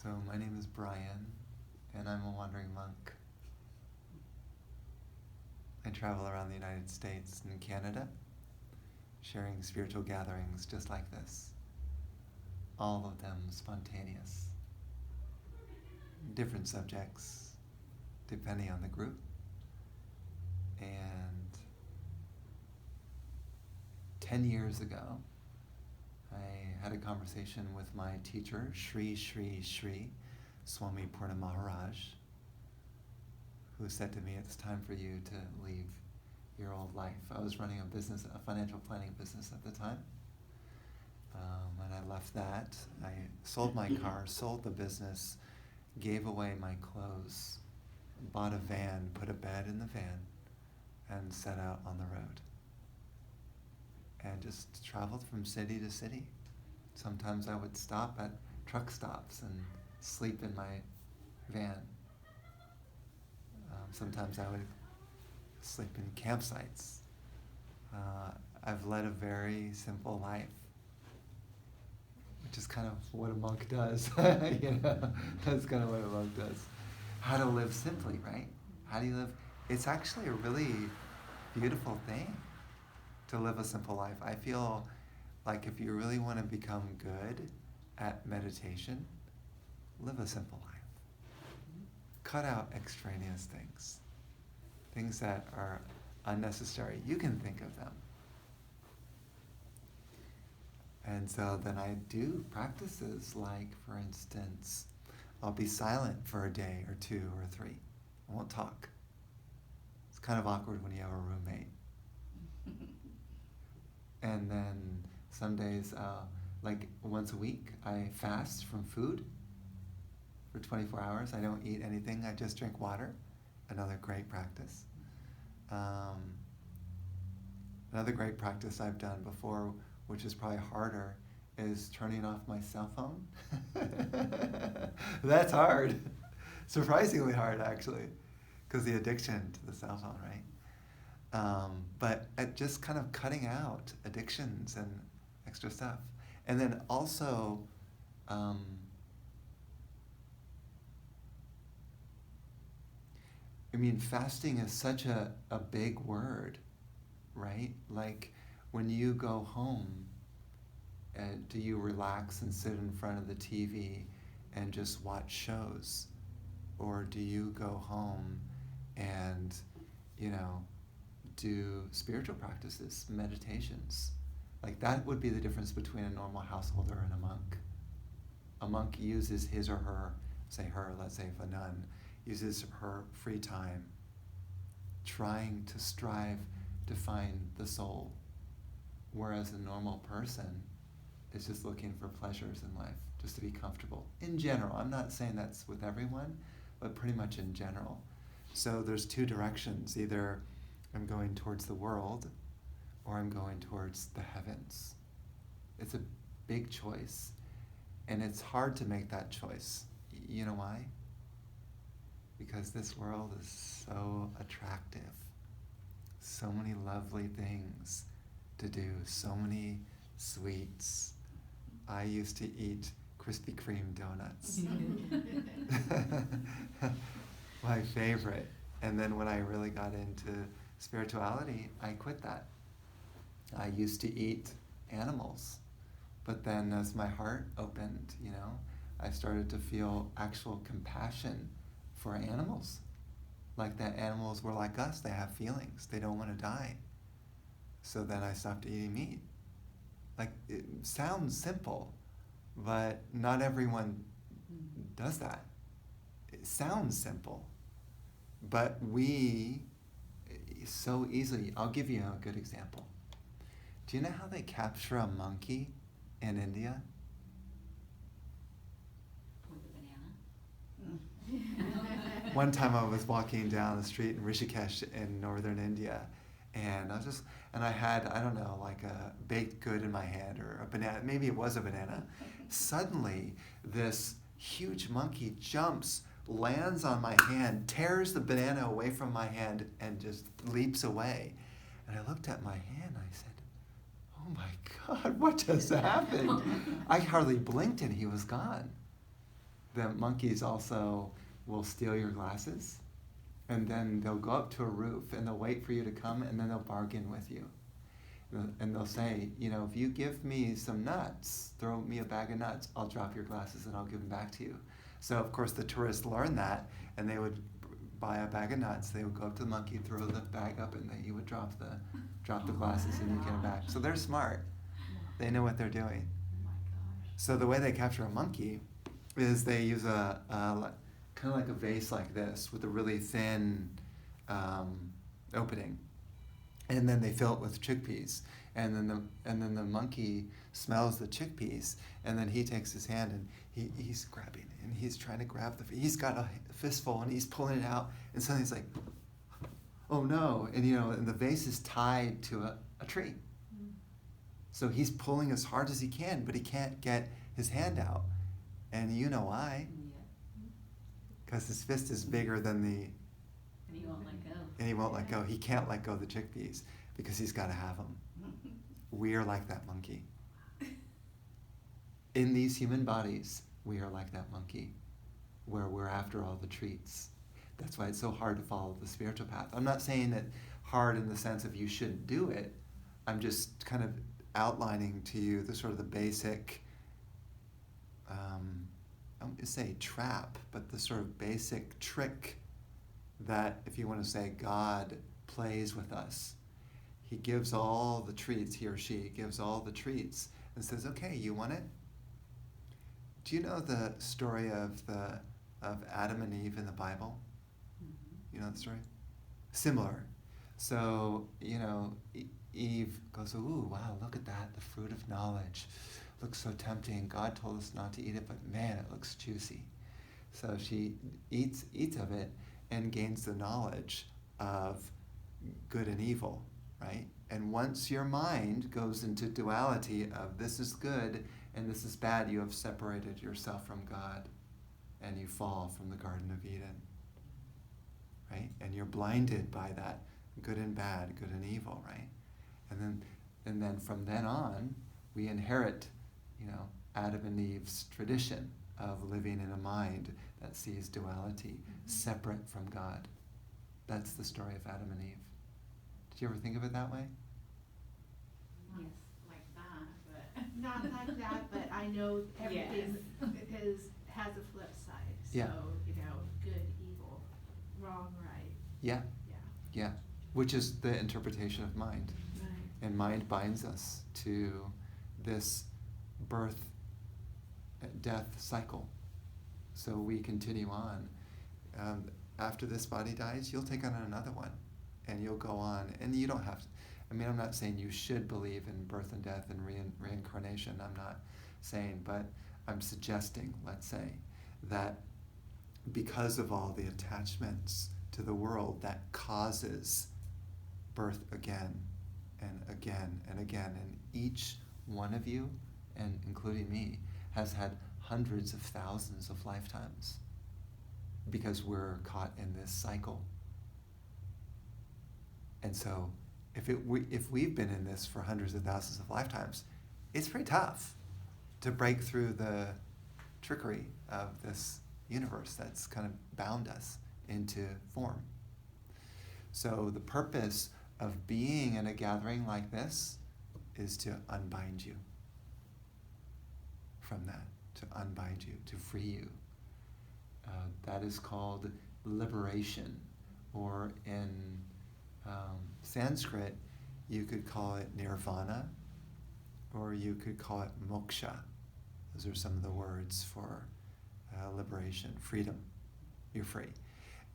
So my name is Brian, and I'm a wandering monk. I travel around the United States and Canada, sharing spiritual gatherings just like this. All of them spontaneous. Different subjects, depending on the group. And 10 years ago, I had a conversation with my teacher, Sri Swami Purna Maharaj, who said to me, it's time for you to leave your old life. I was running a financial planning business at the time. And I left that. I sold my car, sold the business, gave away my clothes, bought a van, put a bed in the van, and set out on the road. And just traveled from city to city. Sometimes I would stop at truck stops and sleep in my van. Sometimes I would sleep in campsites. I've led a very simple life, which is kind of what a monk does. That's kind of what a monk does. How to live simply, right? How do you live? It's actually a really beautiful thing to live a simple life. I feel like if you really want to become good at meditation, live a simple life. Cut out extraneous things that are unnecessary. You can think of them. And so then I do practices like, for instance, I'll be silent for a day or two or three. I won't talk. It's kind of awkward when you have a roommate. And then some days, like once a week, I fast from food for 24 hours. I don't eat anything. I just drink water. Another great practice. Another great practice I've done before, which is probably harder, is turning off my cell phone. That's hard. Surprisingly hard, actually, because the addiction to the cell phone, right? But just kind of cutting out addictions and extra stuff. And then also, fasting is such a big word, right? Like, when you go home, do you relax and sit in front of the TV and just watch shows? Or do you go home and, do spiritual practices, meditations? Like, that would be the difference between a normal householder and a monk. A monk uses his or her, let's say if a nun, uses her free time trying to strive to find the soul, whereas a normal person is just looking for pleasures in life, just to be comfortable. In general, I'm not saying that's with everyone, but pretty much in general. So there's two directions. Either I'm going towards the world, or I'm going towards the heavens. It's a big choice, and it's hard to make that choice. You know why? Because this world is so attractive. So many lovely things to do, so many sweets. I used to eat Krispy Kreme donuts. My favorite. And then when I really got into spirituality, I quit that. I used to eat animals. But then as my heart opened, I started to feel actual compassion for animals. Like that animals were like us, they have feelings, they don't want to die. So then I stopped eating meat. Like, it sounds simple, but not everyone does that. It sounds simple, but we so easily, I'll give you a good example. Do you know how they capture a monkey in India? With a banana? One time I was walking down the street in Rishikesh in northern India, and I had, I don't know, like a baked good in my hand or a banana, maybe it was a banana. Suddenly, this huge monkey jumps, lands on my hand, tears the banana away from my hand, and just leaps away. And I looked at my hand and I said, oh my God, what just happened? I hardly blinked and he was gone. the monkeys also will steal your glasses, and then they'll go up to a roof and they'll wait for you to come, and then they'll bargain with you. And they'll say, if you give me some nuts, throw me a bag of nuts, I'll drop your glasses and I'll give them back to you. So of course the tourists learned that, and they would buy a bag of nuts. They would go up to the monkey, throw the bag up, and then he would drop the glasses, and you get them back. So they're smart. They know what they're doing. Oh my gosh. So the way they capture a monkey is they use a kind of like a vase like this with a really thin opening, and then they fill it with chickpeas, and then the monkey smells the chickpeas, and then he takes his hand and he's grabbing it, and he's trying to grab he's got a fistful and he's pulling it out, and suddenly he's like, oh no, and and the vase is tied to a tree. So he's pulling as hard as he can, but he can't get his hand out. And you know why? Because his fist is bigger than And he won't let go. and he won't let go. He can't let go of the chickpeas because he's got to have them. We are like that monkey. In these human bodies, we are like that monkey, where we're after all the treats. That's why it's so hard to follow the spiritual path. I'm not saying that hard in the sense of you shouldn't do it. I'm just kind of outlining to you the sort of the basic, I don't want to say trap, but the sort of basic trick that, if you want to say, God plays with us. He gives all the treats, he or she gives all the treats and says, okay, you want it? Do you know the story of Adam and Eve in the Bible? You know the story? Similar. So, Eve goes, ooh, wow, look at that, the fruit of knowledge. Looks so tempting. God told us not to eat it, but man, it looks juicy. So she eats of it and gains the knowledge of good and evil, right? And once your mind goes into duality of this is good and this is bad, you have separated yourself from God and you fall from the Garden of Eden, right? And you're blinded by that good and bad, good and evil, right? And then from then on, we inherit, Adam and Eve's tradition of living in a mind that sees duality, separate from God. That's the story of Adam and Eve. Did you ever think of it that way? Yes, like that, but. Not like that, but I know everything has a flip side. So, Yeah. Good, evil, wrong, right. Yeah. Yeah. Yeah. Which is the interpretation of mind. Right. And mind binds us to this birth, death cycle. So we continue on. After this body dies, you'll take on another one. And you'll go on. And you don't have to. I'm not saying you should believe in birth and death and reincarnation. I'm not saying, but I'm suggesting, let's say, that because of all the attachments to the world that causes birth again and again and again, and each one of you, and including me, has had hundreds of thousands of lifetimes because we're caught in this cycle. And so if we've been in this for hundreds of thousands of lifetimes, it's pretty tough to break through the trickery of this universe that's kind of bound us into form. So the purpose of being in a gathering like this is to unbind you from that, to unbind you, to free you. That is called liberation, or in Sanskrit, you could call it nirvana, or you could call it moksha. Those are some of the words for liberation, freedom. You're free.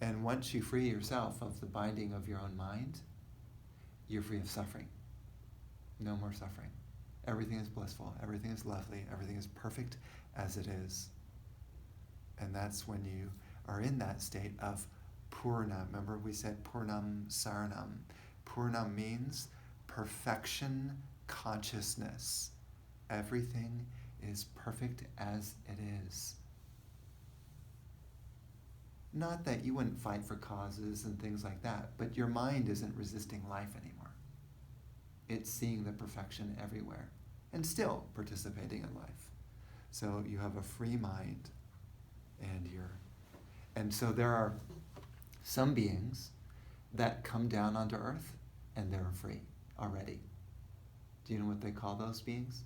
And once you free yourself of the binding of your own mind, you're free of suffering. No more suffering. Everything is blissful, everything is lovely, everything is perfect as it is. And that's when you are in that state of Purna. Remember we said Purnam Saranam. Purnam means perfection consciousness. Everything is perfect as it is. Not that you wouldn't fight for causes and things like that, but your mind isn't resisting life anymore. It's seeing the perfection everywhere and still participating in life. So you have a free mind. And so there are some beings that come down onto earth and they're free already. Do you know what they call those beings?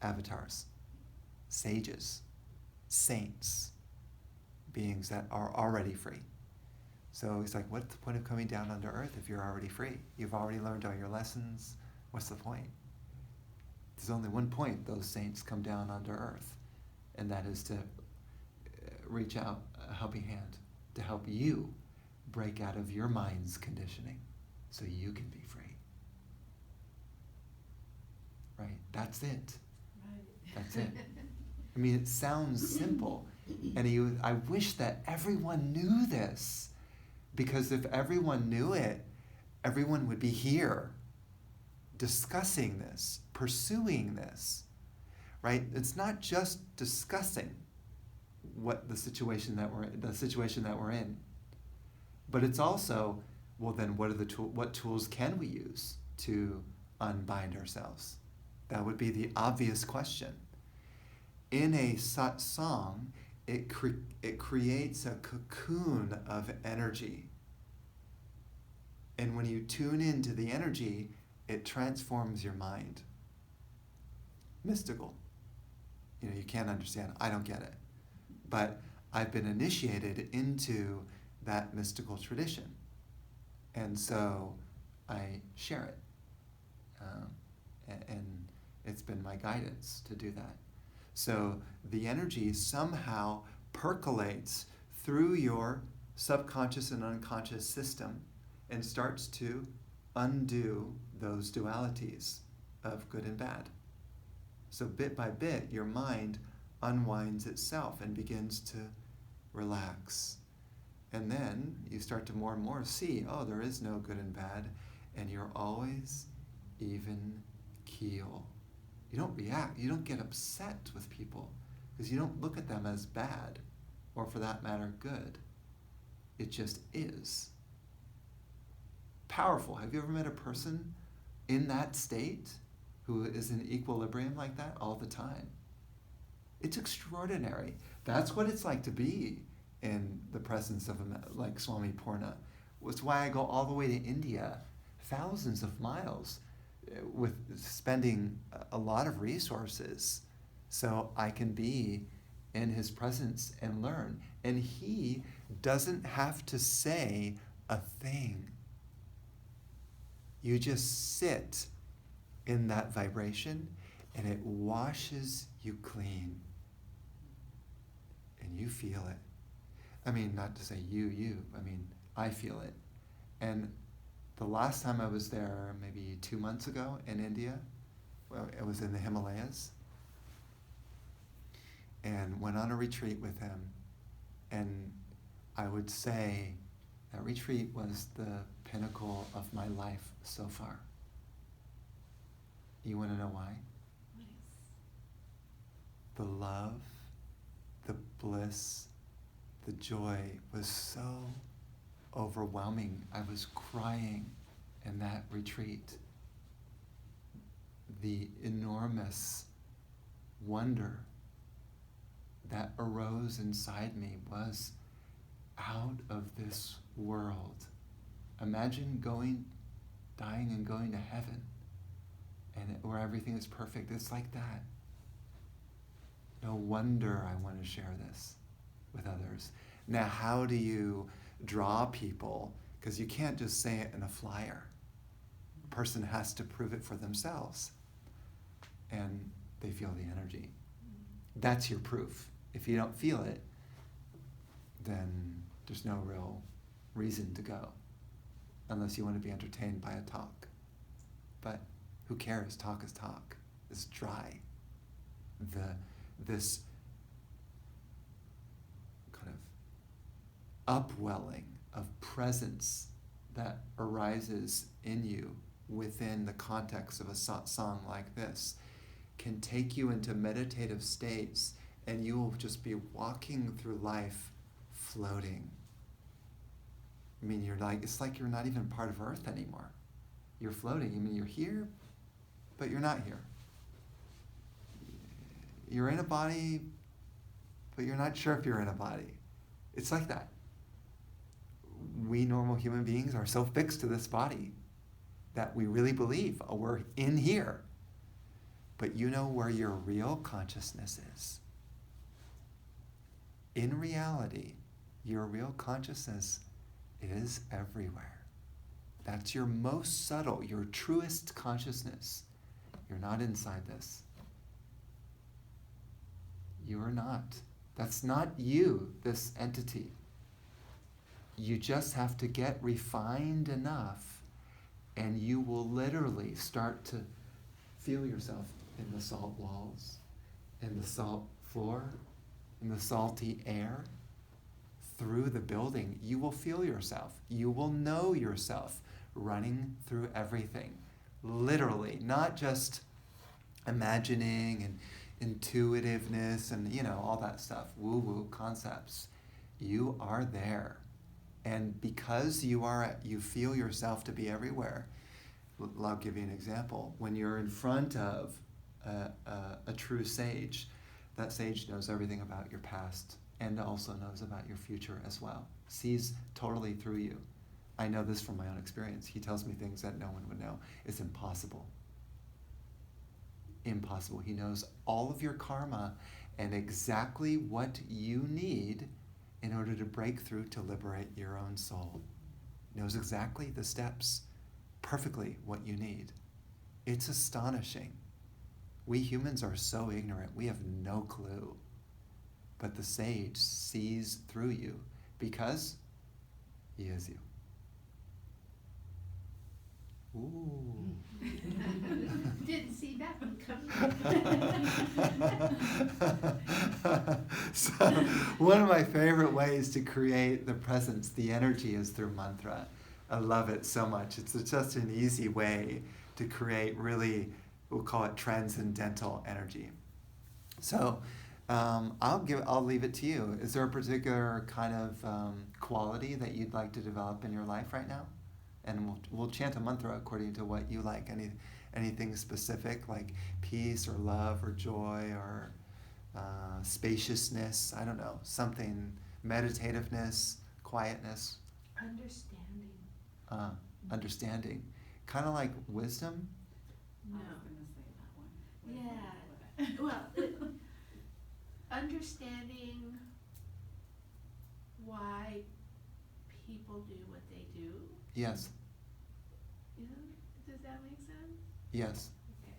Avatars, sages, saints, beings that are already free. So he's like, what's the point of coming down onto earth if you're already free? You've already learned all your lessons. What's the point? There's only one point those saints come down onto earth, and that is to reach out a helping hand to help you break out of your mind's conditioning so you can be free. Right? That's it. Right. That's it. I mean, it sounds simple. And I wish that everyone knew this, because if everyone knew it, everyone would be here discussing this, pursuing this, right? It's not just discussing what the situation that we're in, but it's also, well, then what tools can we use to unbind ourselves? That would be the obvious question. In a satsang, it creates a cocoon of energy. And when you tune into the energy, it transforms your mind. Mystical. You can't understand. I don't get it. But I've been initiated into that mystical tradition. And so I share it. And it's been my guidance to do that. So the energy somehow percolates through your subconscious and unconscious system and starts to undo those dualities of good and bad. So bit by bit, your mind unwinds itself and begins to relax. And then you start to more and more see, oh, there is no good and bad, and you're always even keel. You don't react, you don't get upset with people, because you don't look at them as bad, or for that matter, good. It just is. Powerful. Have you ever met a person in that state who is in equilibrium like that all the time? It's extraordinary. That's what it's like to be in the presence of like Swami Purna. It's why I go all the way to India, thousands of miles, with spending a lot of resources so I can be in his presence and learn. And he doesn't have to say a thing. You just sit in that vibration and it washes you clean. And you feel it. I mean, not to say you, I mean, I feel it. And the last time I was there, maybe 2 months ago in India, well, it was in the Himalayas, and went on a retreat with him. And I would say that retreat was the pinnacle of my life so far. You want to know why? The love, the bliss, the joy was so overwhelming. I was crying in that retreat. The enormous wonder that arose inside me was out of this world. Imagine dying and going to heaven, where everything is perfect. It's like that. No wonder I want to share this with others. Now, how do you draw people? Because you can't just say it in a flyer. A person has to prove it for themselves. And they feel the energy. That's your proof. If you don't feel it, then there's no real reason to go, unless you want to be entertained by a talk. But who cares? Talk is talk. It's dry. This kind of upwelling of presence that arises in you within the context of a satsang like this can take you into meditative states, and you will just be walking through life floating. I mean, it's like you're not even part of Earth anymore. You're floating. I mean, you're here, but you're not here. You're in a body, but but you're not sure if you're in a body. It's like that. We normal human beings are so fixed to this body that we really believe, oh, we're in here. But you know where your real consciousness is. In reality, your real consciousness is everywhere. That's your most subtle, your truest consciousness. You're not inside this. You're not. That's not you, this entity. You just have to get refined enough, and you will literally start to feel yourself in the salt walls, in the salt floor, in the salty air. Through the building, you will feel yourself. You will know yourself running through everything. Literally, not just imagining and intuitiveness and, all that stuff, woo-woo concepts. You are there. And because you feel yourself to be everywhere. I'll give you an example. When you're in front of a true sage, that sage knows everything about your past and also knows about your future as well. Sees totally through you. I know this from my own experience. He tells me things that no one would know. It's impossible. Impossible. He knows all of your karma and exactly what you need in order to break through to liberate your own soul. Knows exactly the steps, perfectly what you need. It's astonishing. We humans are so ignorant. We have no clue. But the sage sees through you because he is you. Ooh. Didn't see that one coming. So, one of my favorite ways to create the presence, the energy, is through mantra. I love it so much. It's just an easy way to create really, we'll call it transcendental energy. So, I'll leave it to you. Is there a particular kind of quality that you'd like to develop in your life right now? And we'll chant a mantra according to what you like. Anything specific like peace or love or joy or spaciousness. I don't know, something, meditativeness, quietness. Understanding. Understanding. Kind of like wisdom. No. I was gonna say that one. Yeah. Well, understanding why people do what they do. Yes. You know, does that make sense? Yes. Okay.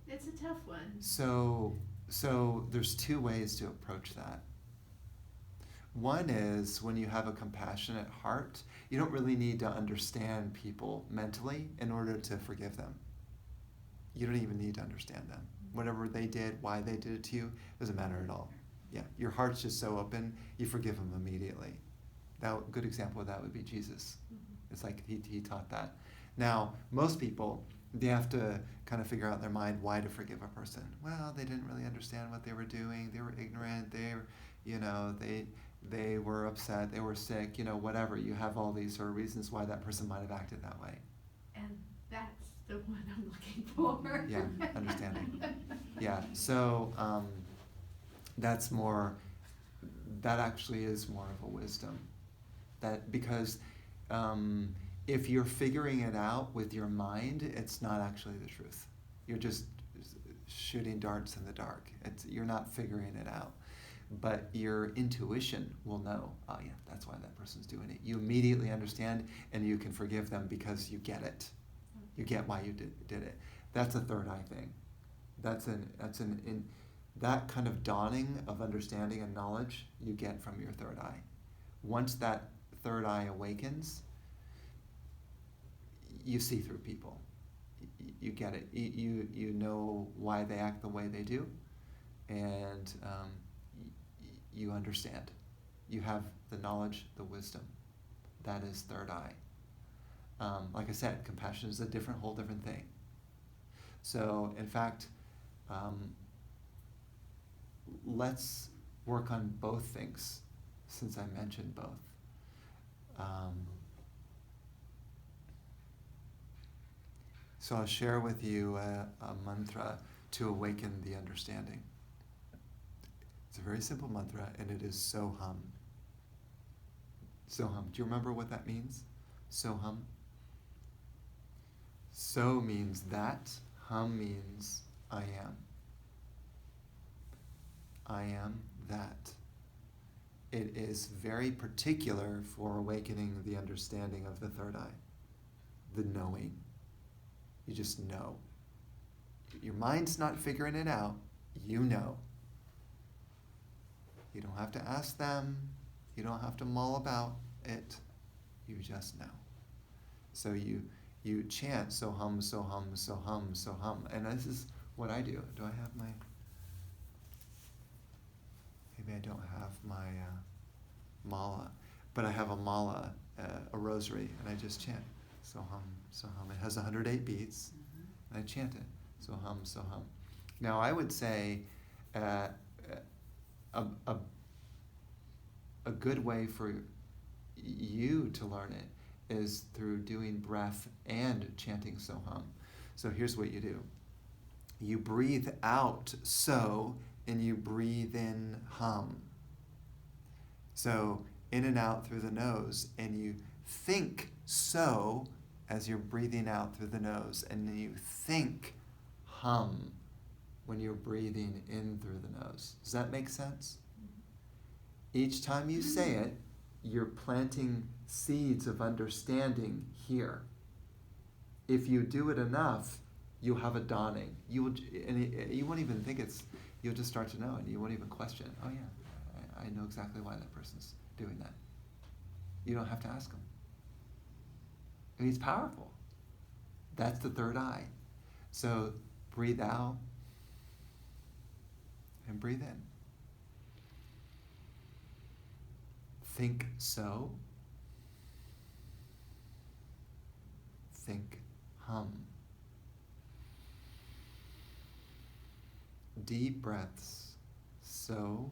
It's a tough one. So there's two ways to approach that. One is when you have a compassionate heart, you don't really need to understand people mentally in order to forgive them. You don't even need to understand them. Whatever they did, why they did it to you, doesn't matter at all. Yeah, your heart's just so open, you forgive them immediately. Now, a good example of that would be Jesus. Mm-hmm. It's like he taught that. Now, most people, they have to kind of figure out in their mind why to forgive a person. Well, they didn't really understand what they were doing. They were ignorant. They were upset. They were sick. Whatever. You have all these sort of reasons why that person might have acted that way. And that's the one I'm looking for. Yeah, understanding. Yeah. So that actually is more of a wisdom. That because if you're figuring it out with your mind, it's not actually the truth. You're just shooting darts in the dark. You're not figuring it out. But your intuition will know, oh yeah, that's why that person's doing it. You immediately understand and you can forgive them because you get it. You get why you did it. That's a third eye thing. That kind of dawning of understanding and knowledge you get from your third eye. Once that third eye awakens, you see through people. You get it. You know why they act the way they do, and you understand. You have the knowledge, the wisdom. That is third eye. Like I said, compassion is whole different thing. So, in fact, let's work on both things, since I mentioned both. So I'll share with you a mantra to awaken the understanding. It's a very simple mantra, and it is Soham. Soham. Do you remember what that means? Soham. So means that. Hum means I am. I am that. It is very particular for awakening the understanding of the third eye, the knowing. You just know. Your mind's not figuring it out. You know. You don't have to ask them. You don't have to mull about it. You just know. So you chant Soham, Soham, Soham, Soham. And this is what I do. Do I have my... Maybe I don't have my mala. But I have a mala, a rosary, and I just chant Soham, Soham. It has 108 beats, and I chant it. Soham, Soham. Now I would say a good way for you to learn it is through doing breath and chanting Soham. So here's what you do. You breathe out so, and you breathe in hum. So in and out through the nose, and you think so as you're breathing out through the nose, and then you think hum when you're breathing in through the nose. Does that make sense? Each time you say it, you're planting seeds of understanding here. If you do it enough, you'll have a dawning. You won't even think it's, you'll just start to know, and you won't even question, oh yeah, I know exactly why that person's doing that. You don't have to ask them. And it's powerful. That's the third eye. So breathe out and breathe in. Think so. Think hum. Deep breaths. So.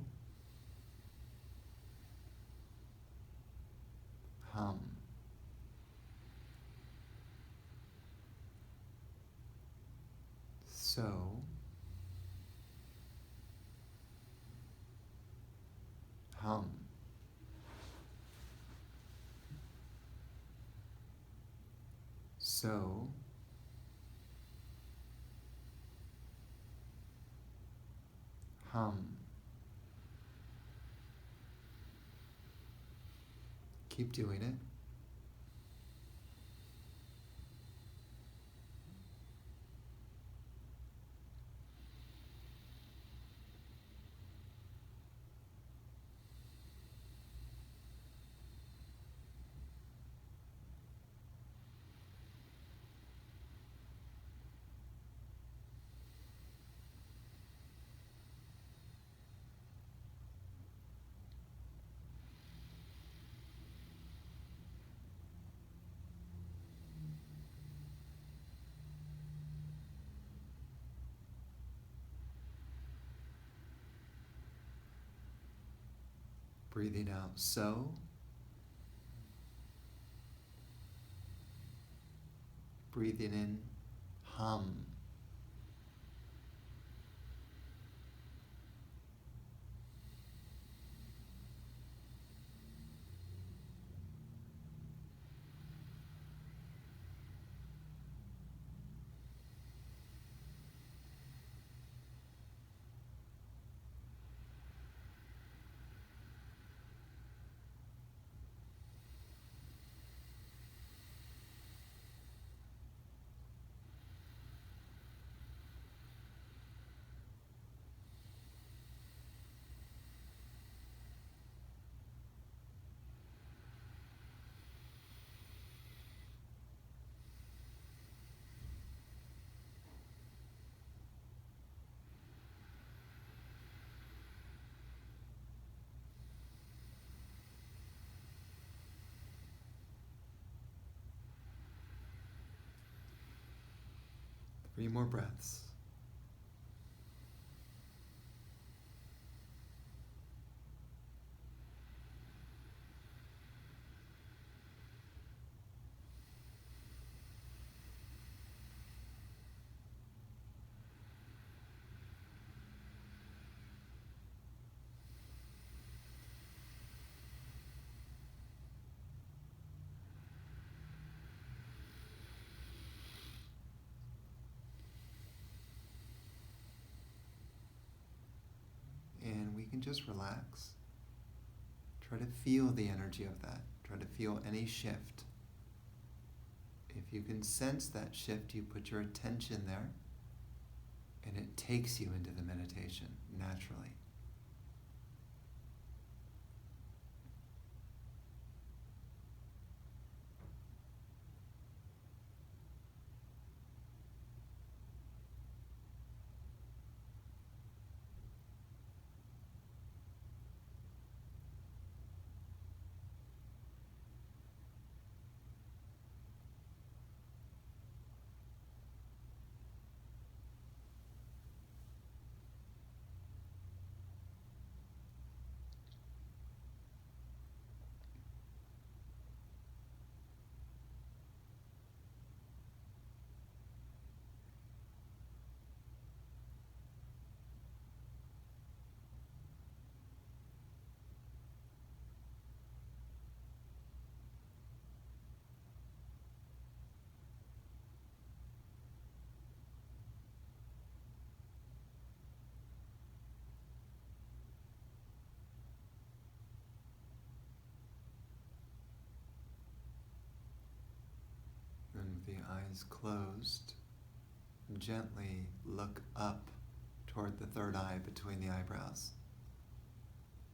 Hum. So. Hum. So. Hum. Keep doing it. Breathing out, so. Breathing in, hum. Three more breaths. can just relax. Try to feel the energy of that. Try to feel any shift. If you can sense that shift, you put your attention there, and it takes you into the meditation naturally. And with the eyes closed, gently look up toward the third eye between the eyebrows,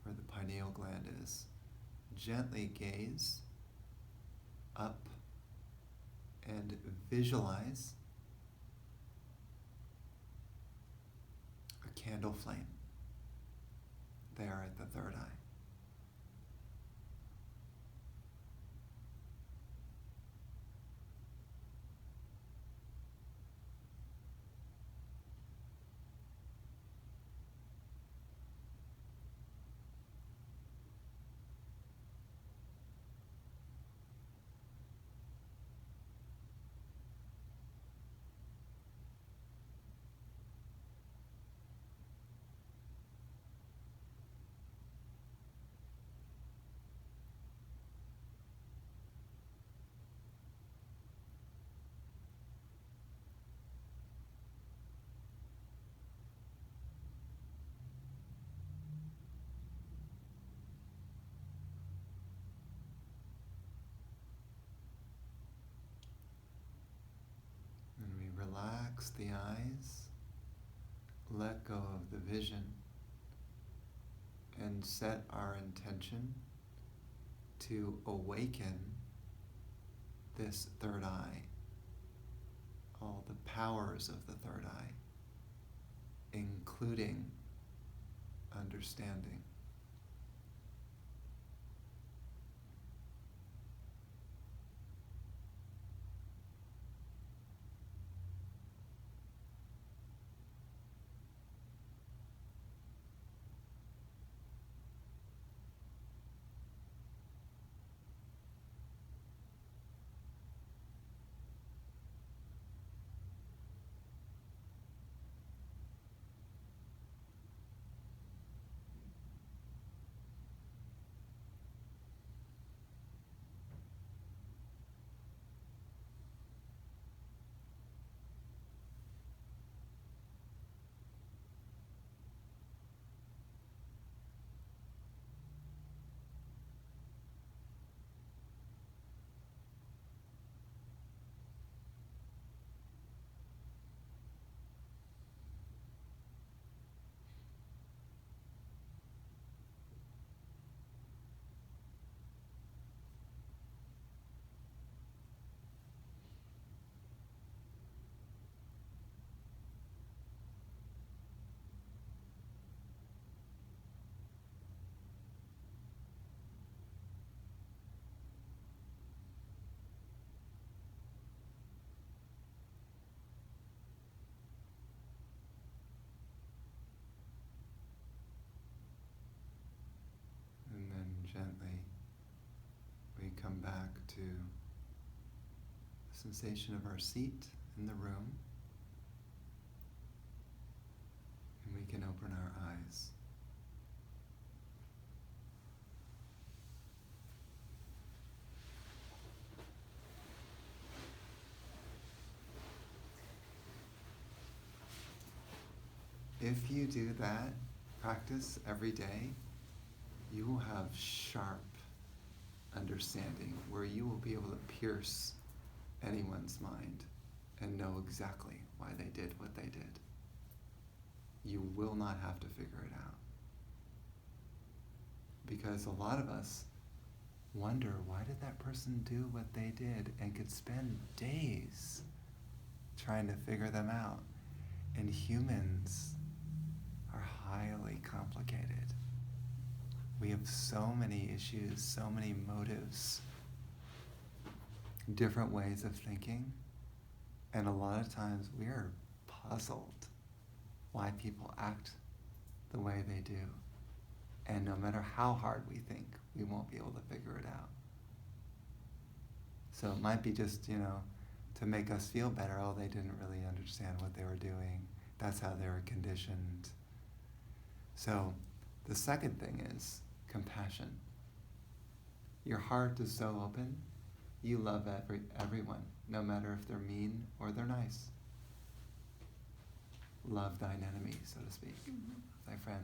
where the pineal gland is. Gently gaze up and visualize a candle flame there at the third eye. And we relax the eyes, let go of the vision, and set our intention to awaken this third eye, all the powers of the third eye, including understanding. And then gently we come back to the sensation of our seat in the room, and we can open our eyes. If you do that, practice every day, you will have sharp understanding where you will be able to pierce anyone's mind and know exactly why they did what they did. You will not have to figure it out. Because a lot of us wonder, why did that person do what they did, and could spend days trying to figure them out. And humans are highly complicated. We have so many issues, so many motives, different ways of thinking, and a lot of times we are puzzled why people act the way they do. And no matter how hard we think, we won't be able to figure it out. So it might be just, to make us feel better, oh, they didn't really understand what they were doing. That's how they were conditioned. So the second thing is compassion. Your heart is so open, you love everyone, no matter if they're mean or they're nice. Love thine enemy, so to speak. Thy friend.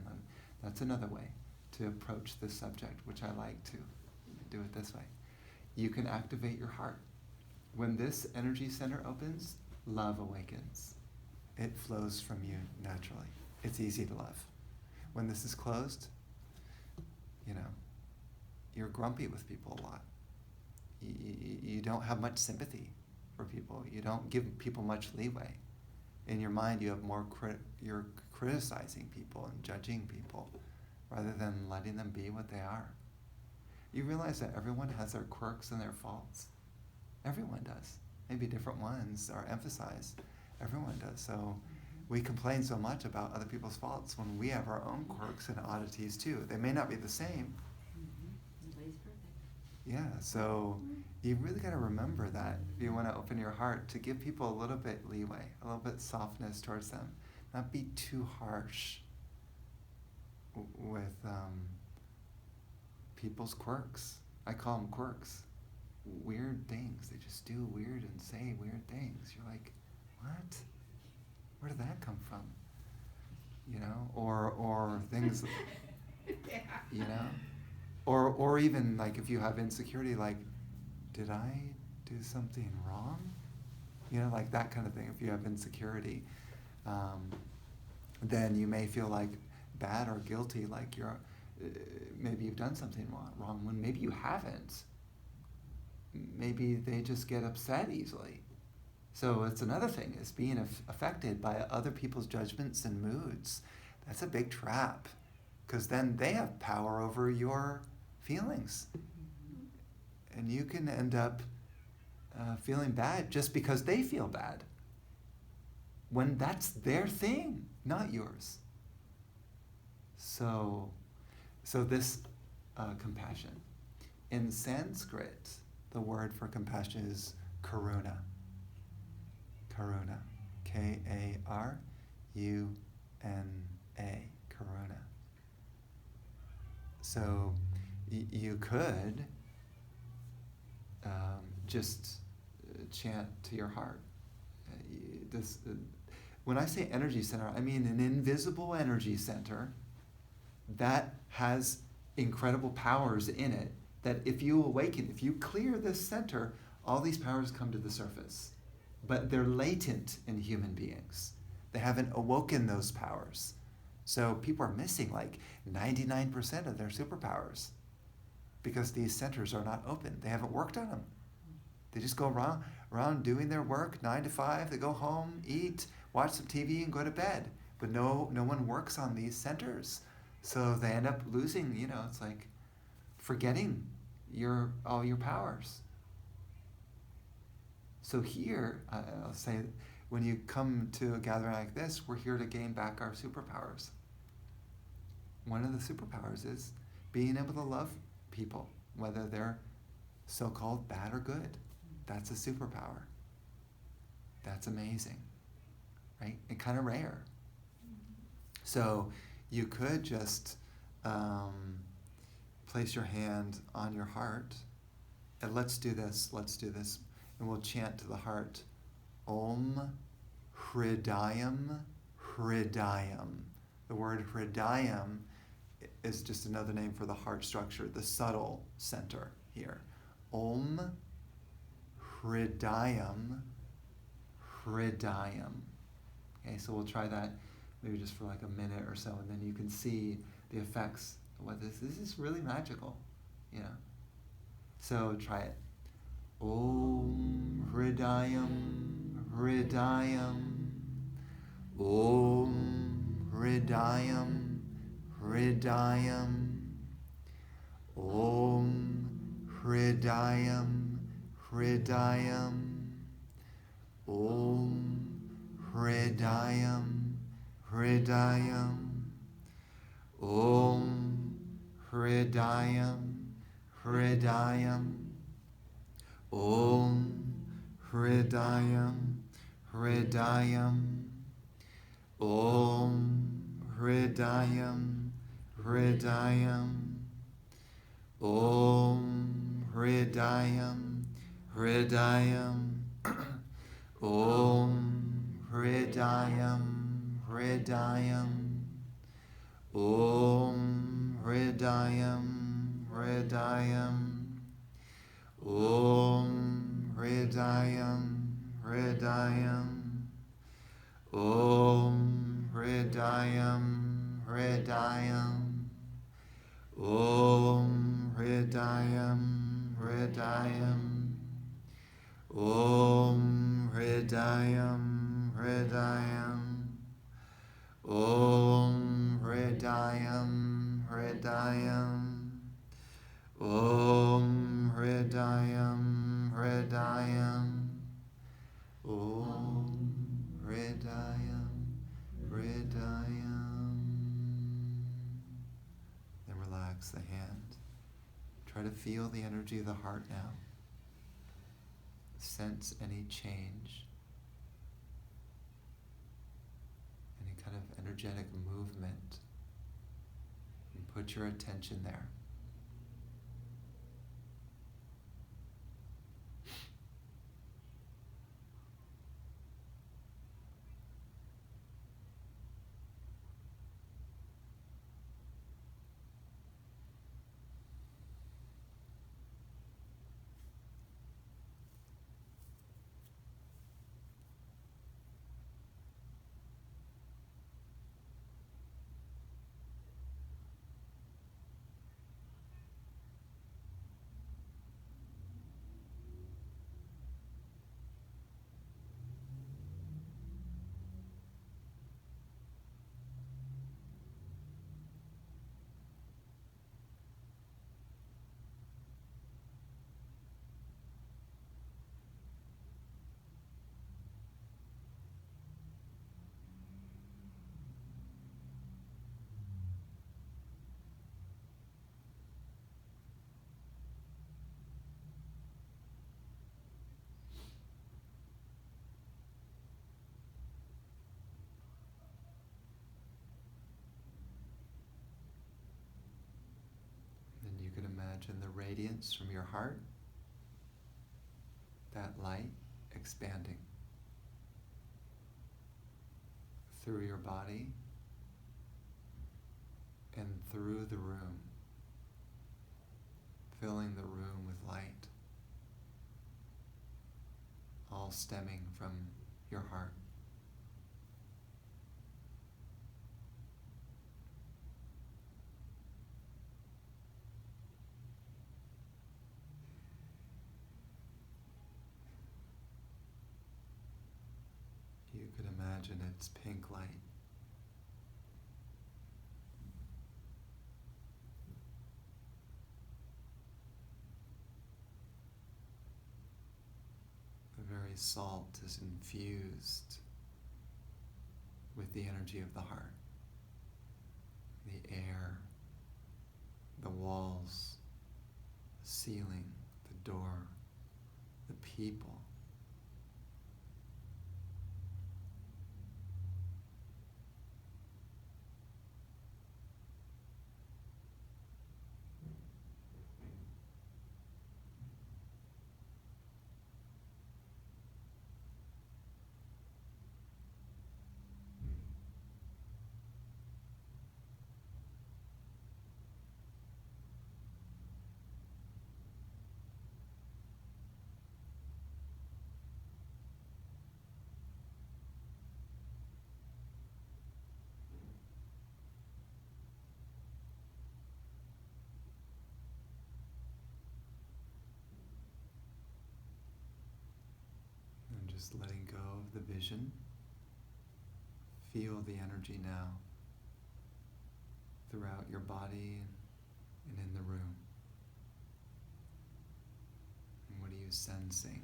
That's another way to approach this subject, which I like to do it this way. You can activate your heart. When this energy center opens, love awakens. It flows from you naturally. It's easy to love. When this is closed, you're grumpy with people a lot. You don't have much sympathy for people. You don't give people much leeway. In your mind, you have more you're criticizing people and judging people rather than letting them be what they are. You realize that everyone has their quirks and their faults. Everyone does. Maybe different ones are emphasized. Everyone does. So we complain so much about other people's faults when we have our own quirks and oddities too. They may not be the same. Nobody's perfect. Yeah, so you really got to remember that if you want to open your heart, to give people a little bit leeway, a little bit softness towards them. Not be too harsh with people's quirks. I call them quirks. Weird things. They just do weird and say weird things. You're like, what? Where did that come from? Or things, or even like if you have insecurity, like, did I do something wrong? Like that kind of thing. If you have insecurity, then you may feel like bad or guilty, like maybe you've done something wrong when maybe you haven't. Maybe they just get upset easily. So it's another thing, is being affected by other people's judgments and moods. That's a big trap, because then they have power over your feelings. And you can end up feeling bad just because they feel bad, when that's their thing, not yours. So this compassion. In Sanskrit, the word for compassion is karuna. Karuna. Karuna. Karuna. So you could just chant to your heart. When I say energy center, I mean an invisible energy center that has incredible powers in it, that if you awaken, if you clear this center, all these powers come to the surface. But they're latent in human beings. They haven't awoken those powers. So people are missing like 99% of their superpowers because these centers are not open. They haven't worked on them. They just go around doing their work, 9 to 5. They go home, eat, watch some TV, and go to bed. But no one works on these centers. So they end up losing, it's like forgetting all your powers. So here, I'll say, when you come to a gathering like this, we're here to gain back our superpowers. One of the superpowers is being able to love people, whether they're so-called bad or good. That's a superpower. That's amazing, right? And kind of rare. So you could just place your hand on your heart, and let's do this, and we'll chant to the heart, Om Hridayam Hridayam The word hridayam is just another name for the heart structure, the subtle center here. Om hridayam, hridayam. Okay, so we'll try that maybe just for like a minute or so, and then you can see the effects. What this is really magical, you know. So try it. Om hridayam, hridayam. Om hridayam, hridayam. Om hridayam, hridayam. Om hridayam, hridayam. Om hridayam, hridayam. Om hridayam, hridayam. Om hridayam, hridayam. Om hridayam, hridayam. Om hridayam, hridayam. Om hridayam, hridayam. Om hridayam, hridayam. Om hridayam, hridayam. Om hridayam, hridayam. Om hridayam, hridayam. Om hridayam, hridayam. Om hridayam, hridayam. Om hridayam, hridayam. Then relax the hand. Try to feel the energy of the heart now. Sense any change, any kind of energetic movement, and put your attention there. Then you can imagine the radiance from your heart, that light expanding through your body and through the room, filling the room with light, all stemming from your heart. You could imagine it's pink light. The very salt is infused with the energy of the heart. The air, the walls, the ceiling, the door, the people. just letting go of the vision. Feel the energy now throughout your body and in the room. And what are you sensing?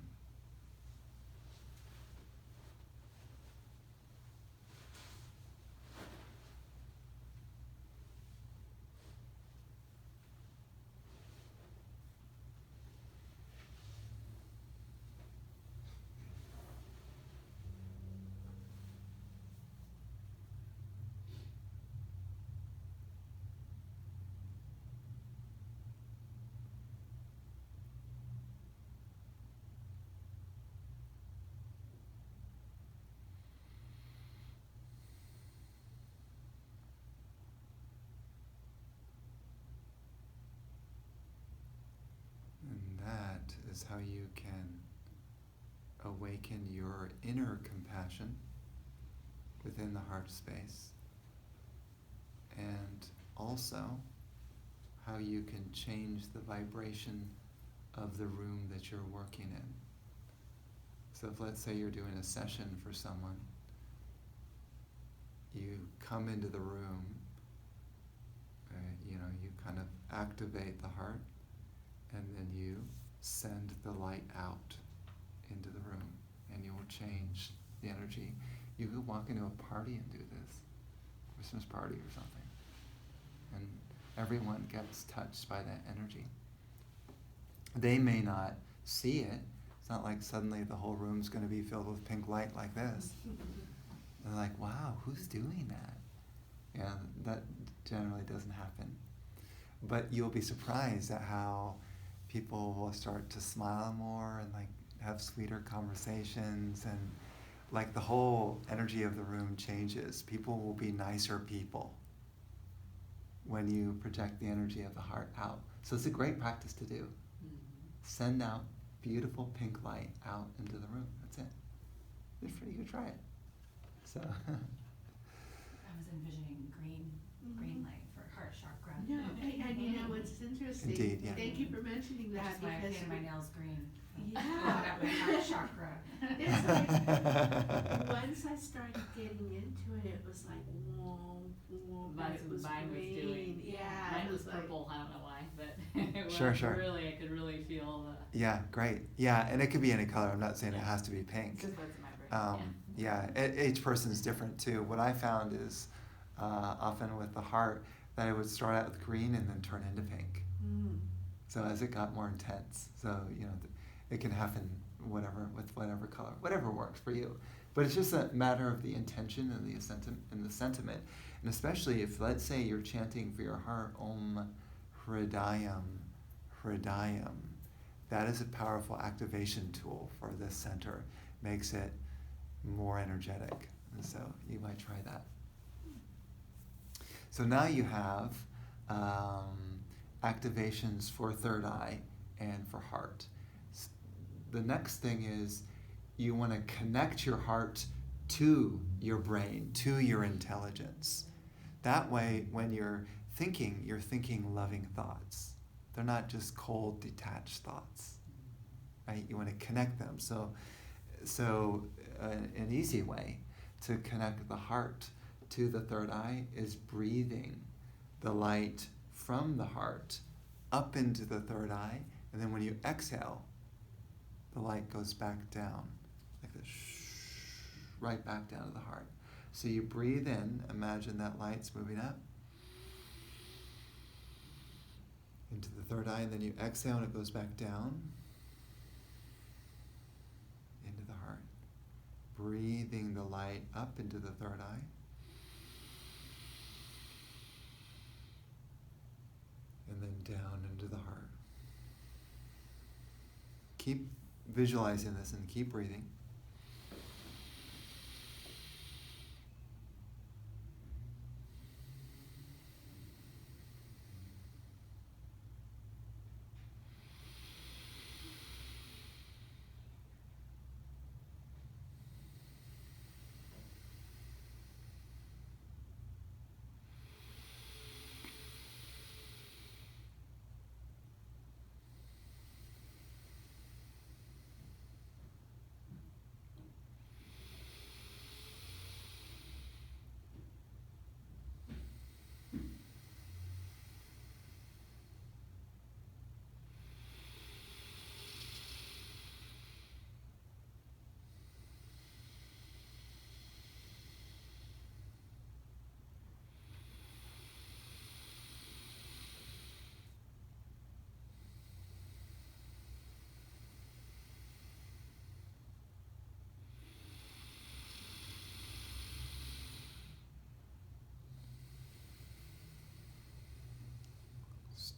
And that is how you can awaken your inner compassion within the heart space, and also how you can change the vibration of the room that you're working in. So if, let's say, you're doing a session for someone, you come into the room, you kind of activate the heart, and then you send the light out into the room, and you will change the energy. You could walk into a party and do this, Christmas party or something, and everyone gets touched by that energy. They may not see it. It's not like suddenly the whole room's going to be filled with pink light like this. They're like, wow, who's doing that? Yeah, that generally doesn't happen. But you'll be surprised at how people will start to smile more and like have sweeter conversations, and like the whole energy of the room changes. People will be nicer people when you project the energy of the heart out. So it's a great practice to do. Mm-hmm. Send out beautiful pink light out into the room. That's it. You could try it. So I was envisioning green light for heart chakra. No, and it's interesting. Indeed, yeah. Thank you for mentioning that, That's why I because painted my nails green. Yeah. That was heart chakra. it's like, once I started getting into it, it was like, whoa, That's it was what mine was green. doing. Yeah, Mine it was like, purple, I don't know why, but it was Sure. really, I could really feel the. yeah, great. Yeah, and it could be any color. I'm not saying it has to be It's pink. just what's in my brain. Each person's different too. What I found is often with the heart that it would start out with green and then turn into pink. mm. So as it got more intense, so it can happen with whatever color, whatever works for you. But it's just a matter of the intention and the sentiment, and especially if, let's say, you're chanting for your heart, Om Hridayam, Hridayam. That is a powerful activation tool for this center. Makes it more energetic, and so you might try that. So now you have activations for third eye and for heart. The next thing is you want to connect your heart to your brain, to your intelligence. That way, when you're thinking loving thoughts. They're not just cold, detached thoughts, right? You want to connect them. So an easy way to connect the heart to the third eye is breathing the light from the heart up into the third eye, and then when you exhale, the light goes back down, like this, right back down to the heart. So you breathe in, imagine that light's moving up into the third eye, and then you exhale and it goes back down into the heart. Breathing the light up into the third eye. And then down into the heart. Keep visualizing this and keep breathing.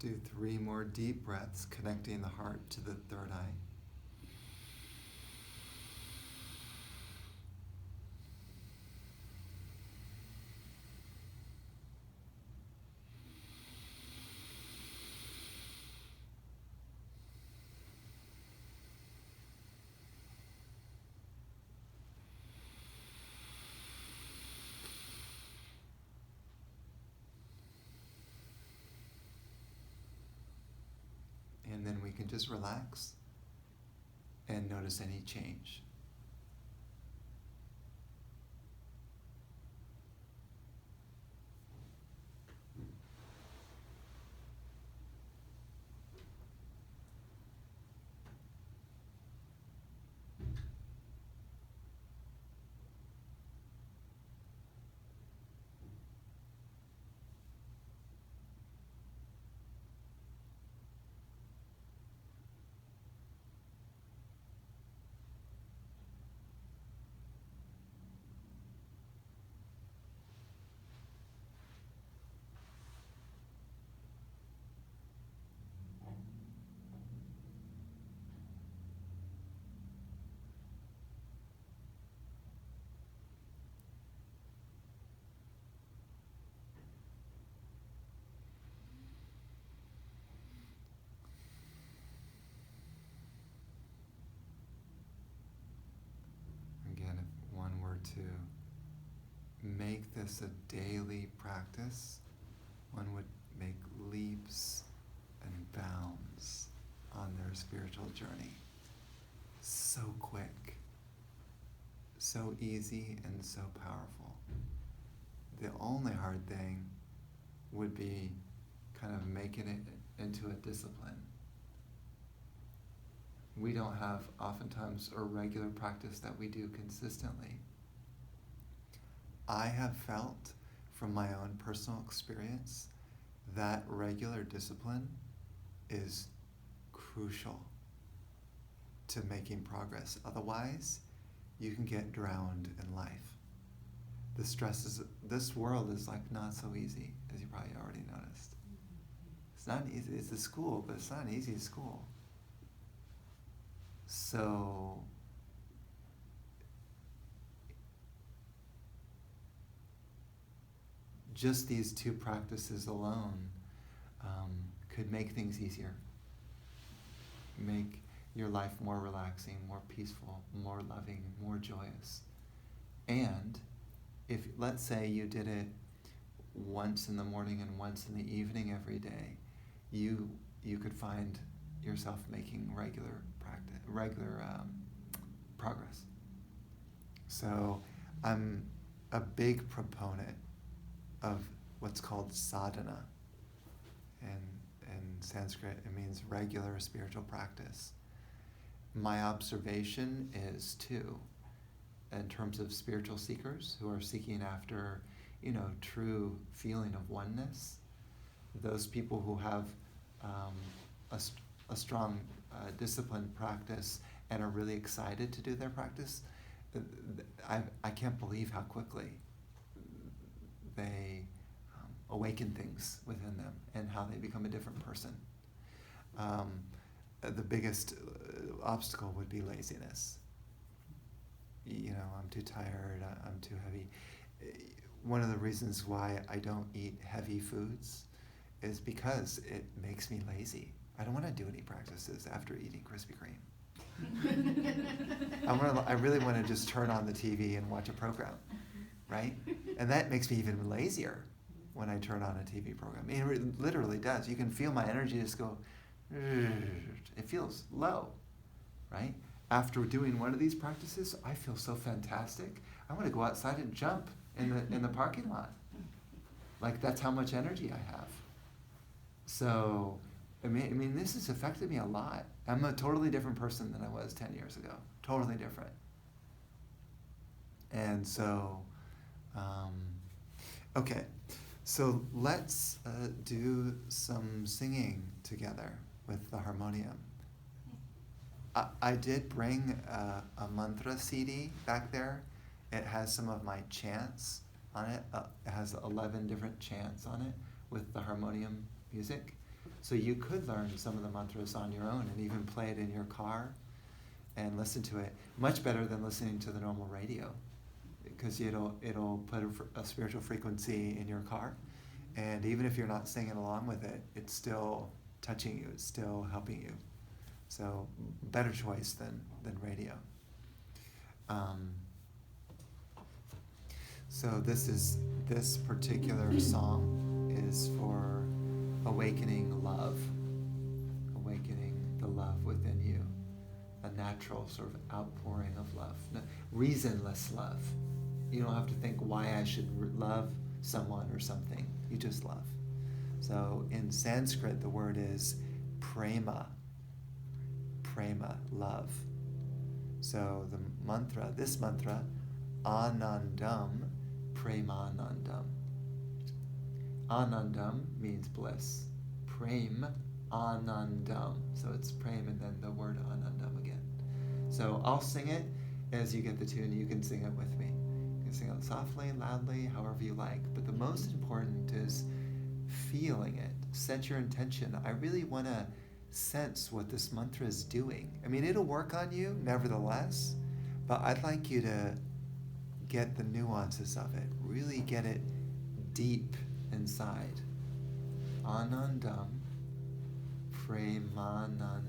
do 3 more deep breaths, connecting the heart to the third eye. And then we can just relax and notice any change. Again, if one were to make this a daily practice, one would make leaps and bounds on their spiritual journey. So quick, so easy, and so powerful. The only hard thing would be kind of making it into a discipline. We don't have oftentimes a regular practice that we do consistently. I have felt from my own personal experience that regular discipline is crucial to making progress. Otherwise, you can get drowned in life. The stresses, this world is like not so easy, as you probably already noticed. It's not easy, it's a school, but it's not an easy school. So, just these 2 practices alone could make things easier. Make your life more relaxing, more peaceful, more loving, more joyous. And if, let's say you did it once in the morning and once in the evening every day, you could find yourself making regular progress. So I'm a big proponent of what's called sadhana. In Sanskrit, it means regular spiritual practice. My observation is, too, in terms of spiritual seekers who are seeking after, true feeling of oneness, those people who have a strong disciplined practice and are really excited to do their practice, I can't believe how quickly they awaken things within them and how they become a different person. The biggest obstacle would be laziness. I'm too tired, I'm too heavy. One of the reasons why I don't eat heavy foods is because it makes me lazy. I don't want to do any practices after eating Krispy Kreme. I really want to just turn on the TV and watch a program, right? And that makes me even lazier when I turn on a TV program. It literally does. You can feel my energy just go, it feels low, right? After doing one of these practices, I feel so fantastic. I want to go outside and jump in the parking lot. Like, that's how much energy I have. So, I mean, this has affected me a lot. I'm a totally different person than I was 10 years ago. Totally different. And so, okay. So let's do some singing together with the harmonium. I did bring a mantra CD back there. It has some of my chants on it. It has 11 different chants on it with the harmonium music. So you could learn some of the mantras on your own and even play it in your car and listen to it. Much better than listening to the normal radio, because it'll put a spiritual frequency in your car, and even if you're not singing along with it, it's still touching you, it's still helping you. So better choice than radio. So this particular song is for awakening love, awakening the love within you, a natural sort of outpouring of love, reasonless love. You don't have to think why I should love someone or something. You just love. So in Sanskrit, the word is prema. Prema, love. So the mantra, this mantra, Anandam Premanandam. Anandam means bliss. Prem, Anandam. So it's prem and then the word Anandam again. So I'll sing it as you get the tune. You can sing it with me. You can sing it softly, loudly, however you like. But the most important is feeling it. Set your intention. I really want to sense what this mantra is doing. I mean, it'll work on you, nevertheless, but I'd like you to get the nuances of it. Really get it deep inside. Anandam, Premanandam.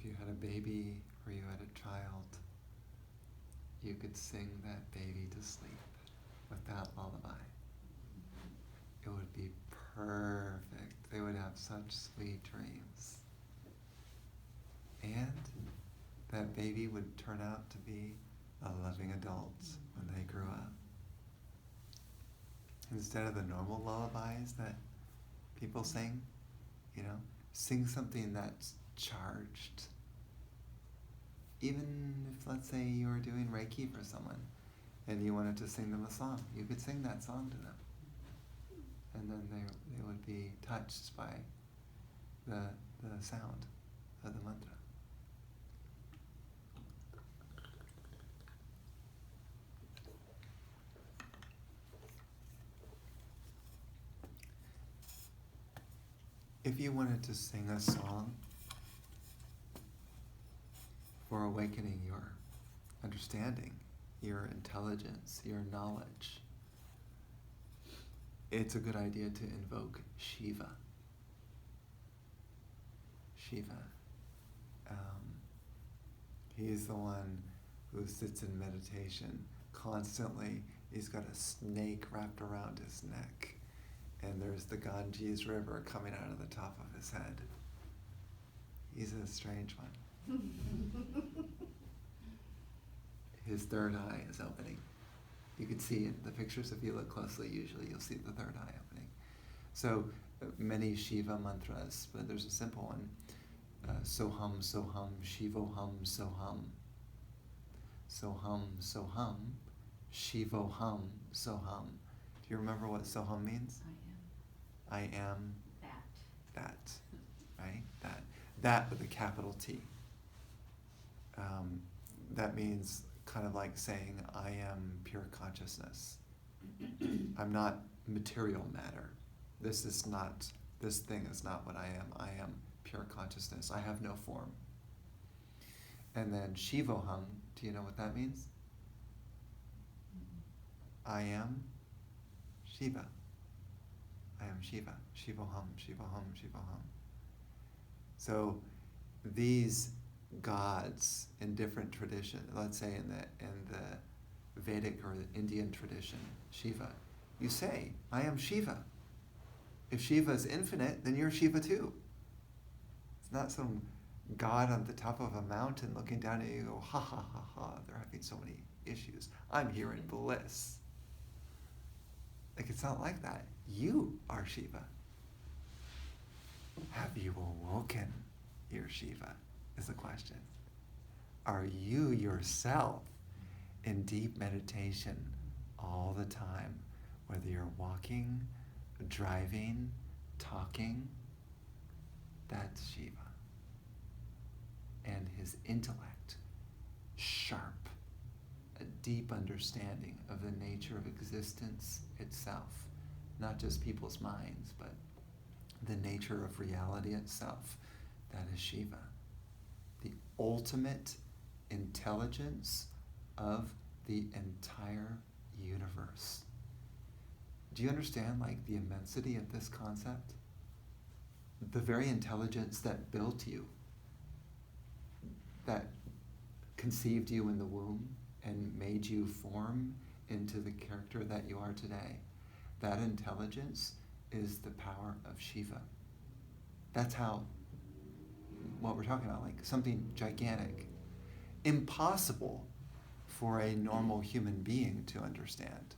if you had a baby or you had a child, you could sing that baby to sleep with that lullaby. It would be perfect. They would have such sweet dreams. And that baby would turn out to be a loving adult when they grew up. Instead of the normal lullabies that people sing, sing something that's charged. Even if, let's say, you were doing Reiki for someone and you wanted to sing them a song, you could sing that song to them. And then they would be touched by the sound of the mantra. If you wanted to sing a song for awakening your understanding, your intelligence, your knowledge, it's a good idea to invoke Shiva. Shiva. He's the one who sits in meditation constantly. He's got a snake wrapped around his neck, and there's the Ganges River coming out of the top of his head. He's a strange one. His third eye is opening. You can see in the pictures, if you look closely, usually you'll see the third eye opening. So many Shiva mantras, but there's a simple one. Soham, Soham, Shivoham, Soham. Soham, Soham, Shivoham, Soham. Do you remember what Soham means? I am that, right? That with a capital T. That means kind of like saying, I am pure consciousness. I'm not material matter. This thing is not what I am. I am pure consciousness. I have no form. And then Shivoham, do you know what that means? I am Shiva. I am Shiva. Shivoham, Shivoham, Shivoham. So these gods in different traditions, let's say in the Vedic or the Indian tradition, Shiva, you say, I am Shiva. If Shiva is infinite, then you're Shiva too. It's not some god on the top of a mountain looking down at you and go, ha ha ha ha, they're having so many issues. I'm here in bliss. Like, it's not like that. You are Shiva. Have you awoken your Shiva, is the question. Are you yourself in deep meditation all the time, whether you're walking, driving, talking? That's Shiva. And his intellect, sharp, a deep understanding of the nature of existence itself, not just people's minds, but the nature of reality itself. That is Shiva, the ultimate intelligence of the entire universe. Do you understand, like, the immensity of this concept? The very intelligence that built you, that conceived you in the womb and made you form into the character that you are today, that intelligence is the power of Shiva. That's how, what we're talking about, like something gigantic, impossible for a normal human being to understand,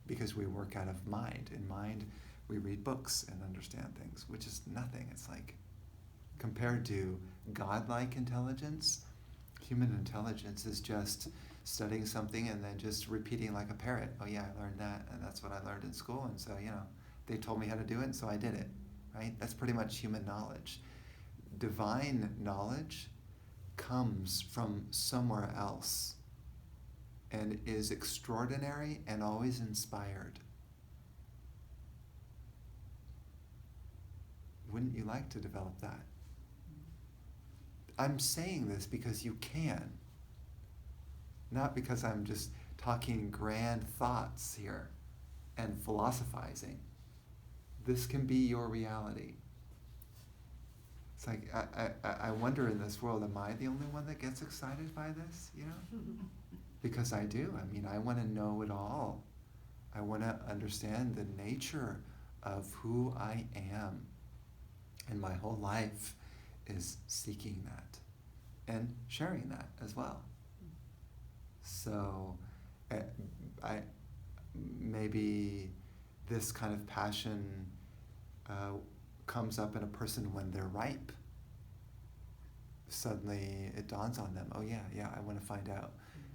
because we work out of mind. In mind, we read books and understand things, which is nothing. It's like, compared to godlike intelligence, human intelligence is just studying something and then just repeating like a parrot. Oh yeah, I learned that, and that's what I learned in school, and so, they told me how to do it, and so I did it, right? That's pretty much human knowledge. Divine knowledge comes from somewhere else and is extraordinary and always inspired. Wouldn't you like to develop that? I'm saying this because you can, not because I'm just talking grand thoughts here and philosophizing. This can be your reality. It's like, I wonder in this world, am I the only one that gets excited by this, you know? Because I do. I mean, I want to know it all. I want to understand the nature of who I am. And my whole life is seeking that and sharing that as well. So I maybe this kind of passion comes up in a person when they're ripe. Suddenly it dawns on them, oh yeah, I want to find out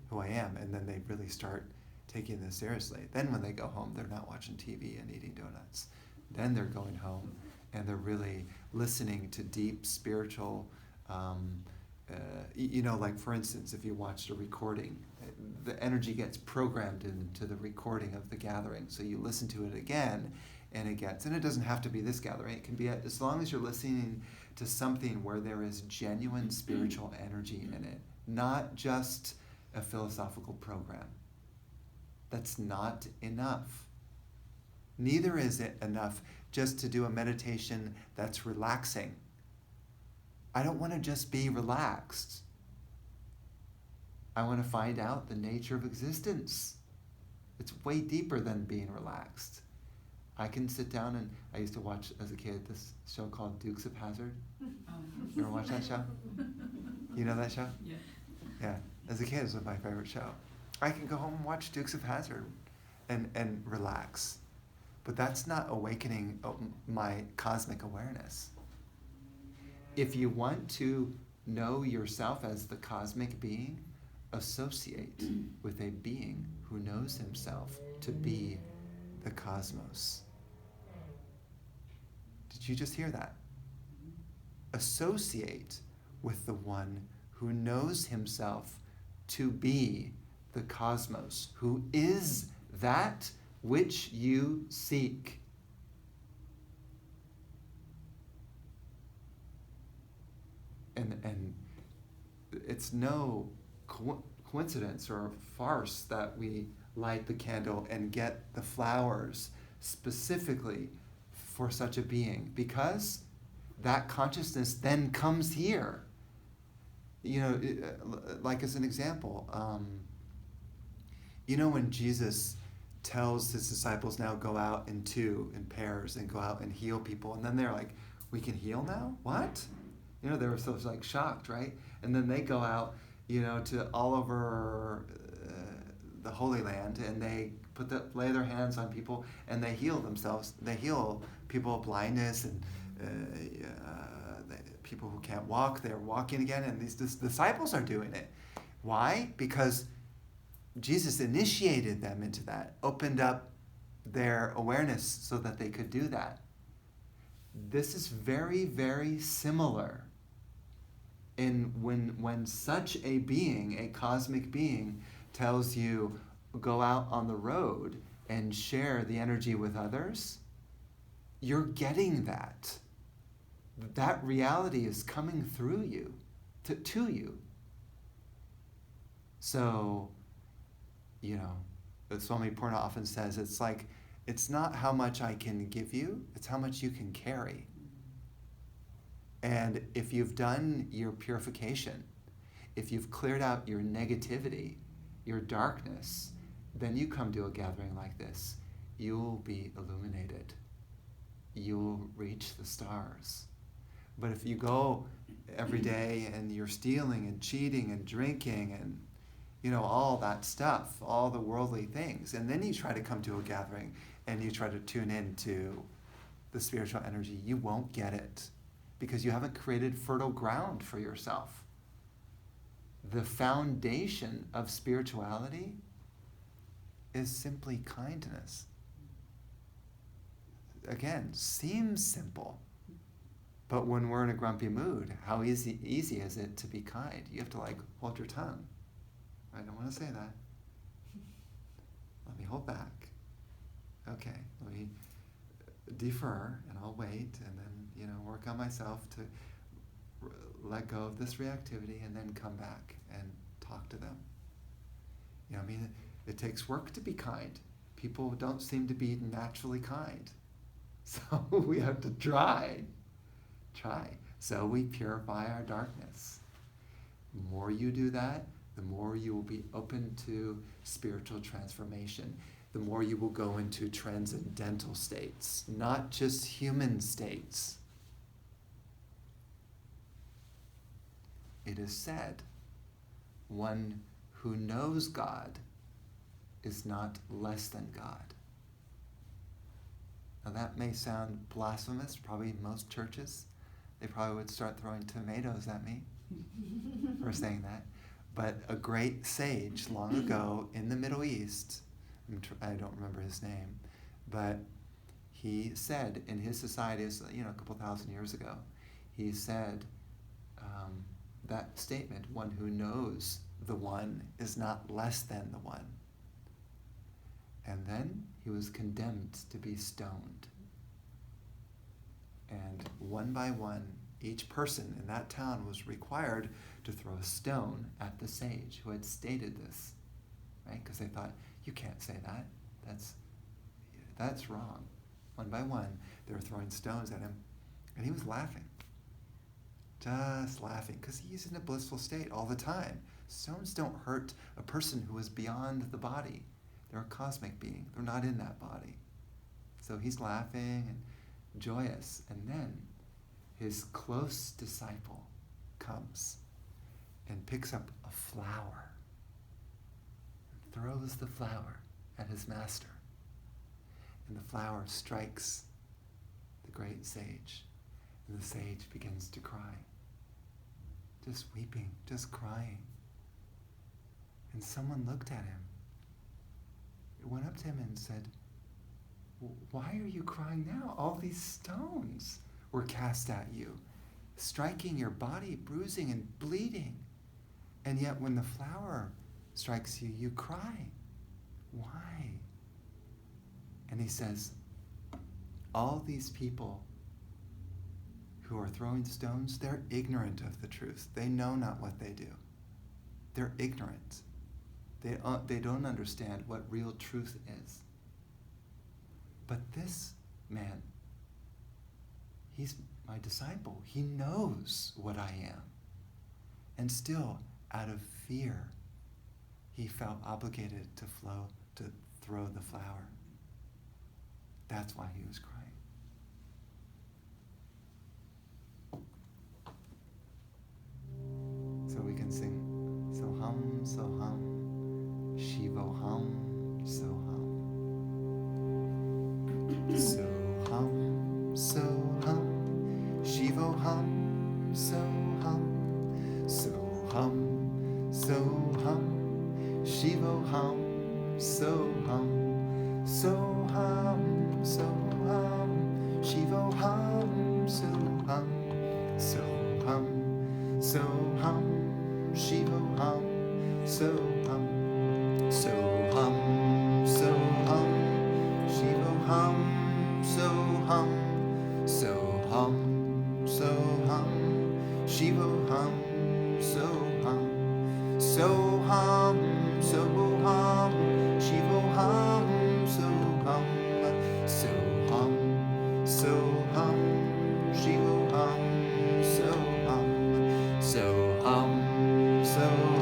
who I am. And then they really start taking this seriously. Then when they go home, they're not watching TV and eating donuts. Then they're going home and they're really listening to deep spiritual, like for instance, if you watched a recording, the energy gets programmed into the recording of the gathering. So you listen to it again and it doesn't have to be this gathering. It can be, as long as you're listening to something where there is genuine spiritual energy in it, not just a philosophical program. That's not enough. Neither is it enough just to do a meditation that's relaxing. I don't want to just be relaxed. I want to find out the nature of existence. It's way deeper than being relaxed. I can sit down and I used to watch as a kid this show called Dukes of Hazzard. You ever watch that show? You know that show? Yeah. Yeah. As a kid, it was my favorite show. I can go home and watch Dukes of Hazzard and relax. But that's not awakening my cosmic awareness. If you want to know yourself as the cosmic being, associate with a being who knows himself to be the cosmos. Did you just hear that? Associate with the one who knows himself to be the cosmos, who is that which you seek. And it's no coincidence or farce that we light the candle and get the flowers specifically for such a being, because that consciousness then comes here. Like as an example, when Jesus tells his disciples, now go out in pairs and go out and heal people, and then they're like, we can heal now? What? They were so like shocked, right? And then they go out, to all over the Holy Land, and they lay their hands on people, and they heal themselves. They heal people of blindness and people who can't walk. They're walking again, and these disciples are doing it. Why? Because Jesus initiated them into that, opened up their awareness so that they could do that. This is very, very similar in when such a being, a cosmic being, tells you, go out on the road and share the energy with others, you're getting that. That reality is coming through you, to you. So, Swami Purna often says, it's not how much I can give you, it's how much you can carry. And if you've done your purification, if you've cleared out your negativity, your darkness, then you come to a gathering like this, you'll be illuminated. You'll reach the stars. But if you go every day and you're stealing and cheating and drinking and all that stuff, all the worldly things, and then you try to come to a gathering and you try to tune into the spiritual energy, you won't get it because you haven't created fertile ground for yourself. The foundation of spirituality is simply kindness. Again, seems simple, but when we're in a grumpy mood, how easy is it to be kind? You have to hold your tongue. I don't want to say that. Let me hold back. Okay, let me defer, and I'll wait, and then work on myself to let go of this reactivity, and then come back and talk to them. It takes work to be kind. People don't seem to be naturally kind, so we have to try. So we purify our darkness. The more you do that, the more you will be open to spiritual transformation. The more you will go into transcendental states, not just human states. It is said, one who knows God is not less than God. Now that may sound blasphemous, probably in most churches. They probably would start throwing tomatoes at me for saying that. But a great sage long ago in the Middle East, I don't remember his name, but he said in his society, a couple thousand years ago, he said that statement, one who knows the one is not less than the one. And then he was condemned to be stoned. And one by one, each person in that town was required to throw a stone at the sage who had stated this, right? Because they thought, you can't say that. That's wrong. One by one, they were throwing stones at him, and he was laughing. Just laughing, because he's in a blissful state all the time. Stones don't hurt a person who is beyond the body. They're a cosmic being. They're not in that body. So he's laughing and joyous. And then his close disciple comes and picks up a flower and throws the flower at his master. And the flower strikes the great sage. And the sage begins to cry. Just weeping, just crying. And someone looked at him. It went up to him and said, why are you crying now? All these stones were cast at you, striking your body, bruising and bleeding. And yet when the flower strikes you, you cry. Why? And he says, all these people who are throwing stones, they're ignorant of the truth. They know not what they do. They're ignorant. They don't understand what real truth is. But this man, he's my disciple. He knows what I am. And still, out of fear, he felt obligated to throw the flower. That's why he was crying. So we can sing Soham, Soham, Shivoham, Soham. Soham, Soham, Shivoham, Soham. Soham, Soham, Shivoham, Soham. Soham, Soham, Shivoham, Soham. Soham, Soham, Shivoham, Soham. Soham, Soham, Shivoham, Soham. Soham, Soham, Shivoham, Soham. Soham, Soham, Shivoham, Soham. Soham, Soham, Shivoham, Soham. Soham, Soham, Shivoham, Soham. Soham, Soham, Shivoham, Soham. Soham, Soham, Shivoham, Soham. Hum, Soham, Shivoham, Soham. Soham, Soham, Shivoham, Soham. Soham, Soham, Shivoham, Soham. Soham,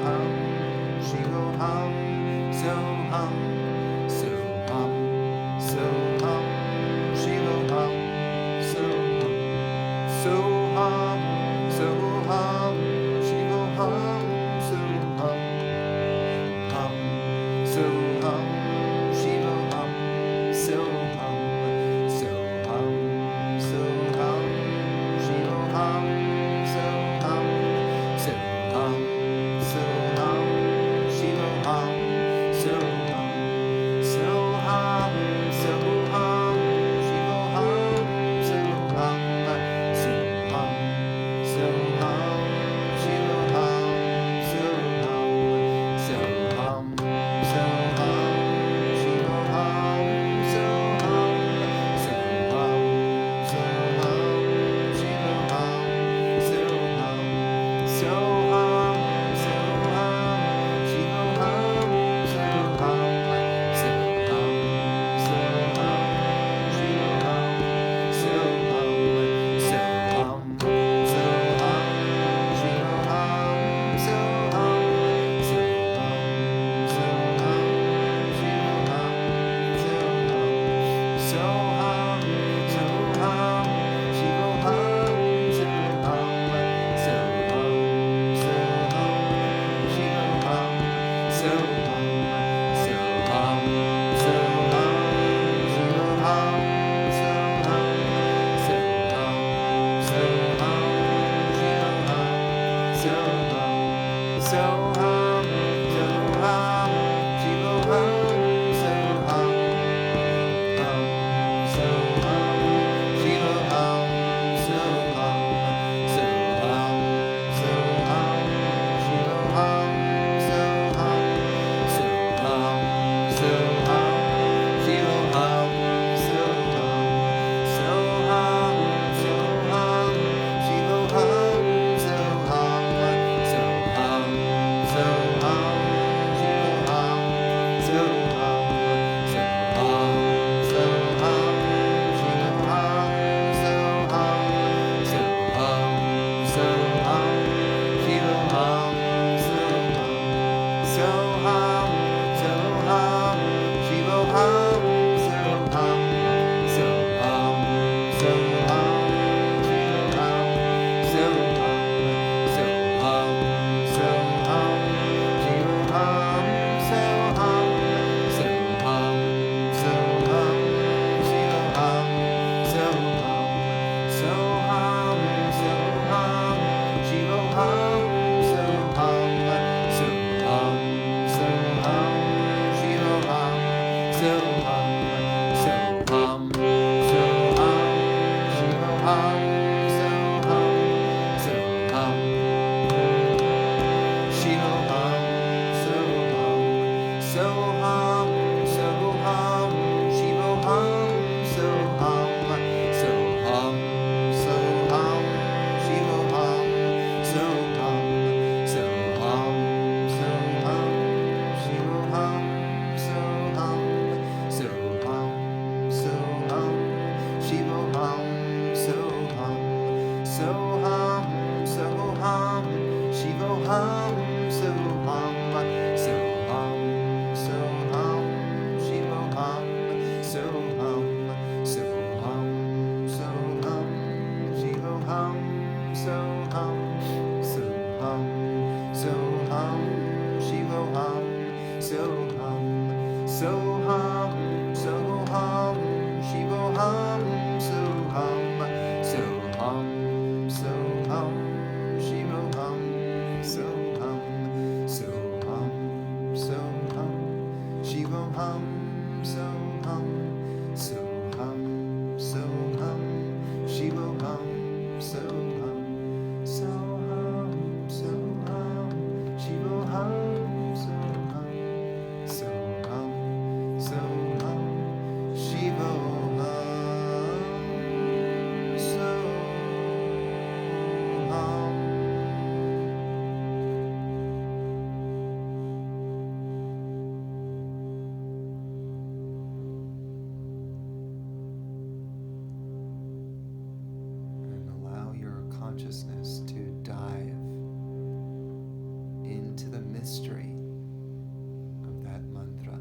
Soham, Shivoham, Soham. Soham, Soham, Shivoham, Soham. Soham, Soham, Shivoham, Soham. Soham, Soham, Shivoham, Soham. Soham, Soham, Shivoham, Soham. Soham, Soham, Shivoham, Soham. Soham, Soham, And allow your consciousness to dive into the mystery of that mantra.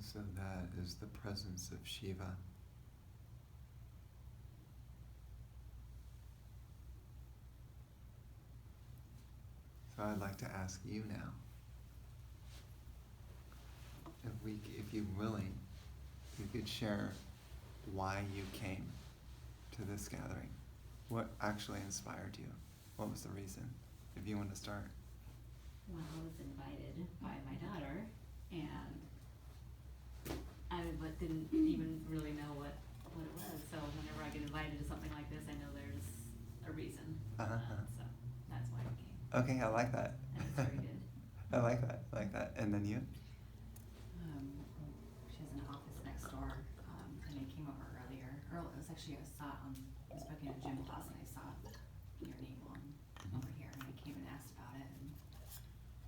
So that is the presence of Shiva. So I'd like to ask you now, if you're willing, you could share why you came to this gathering. What actually inspired you? What was the reason? If you want to start. Well, I was invited by my daughter, and I didn't even really know what it was. So whenever I get invited to something like this, I know there's a reason. So that's why I came. Okay, I like that. And it's very good. I like that. I like that. And then you? She has an office next door, and I came over earlier. Or it was actually, I was working in a gym class, and I saw your name over here, and I came and asked about it, and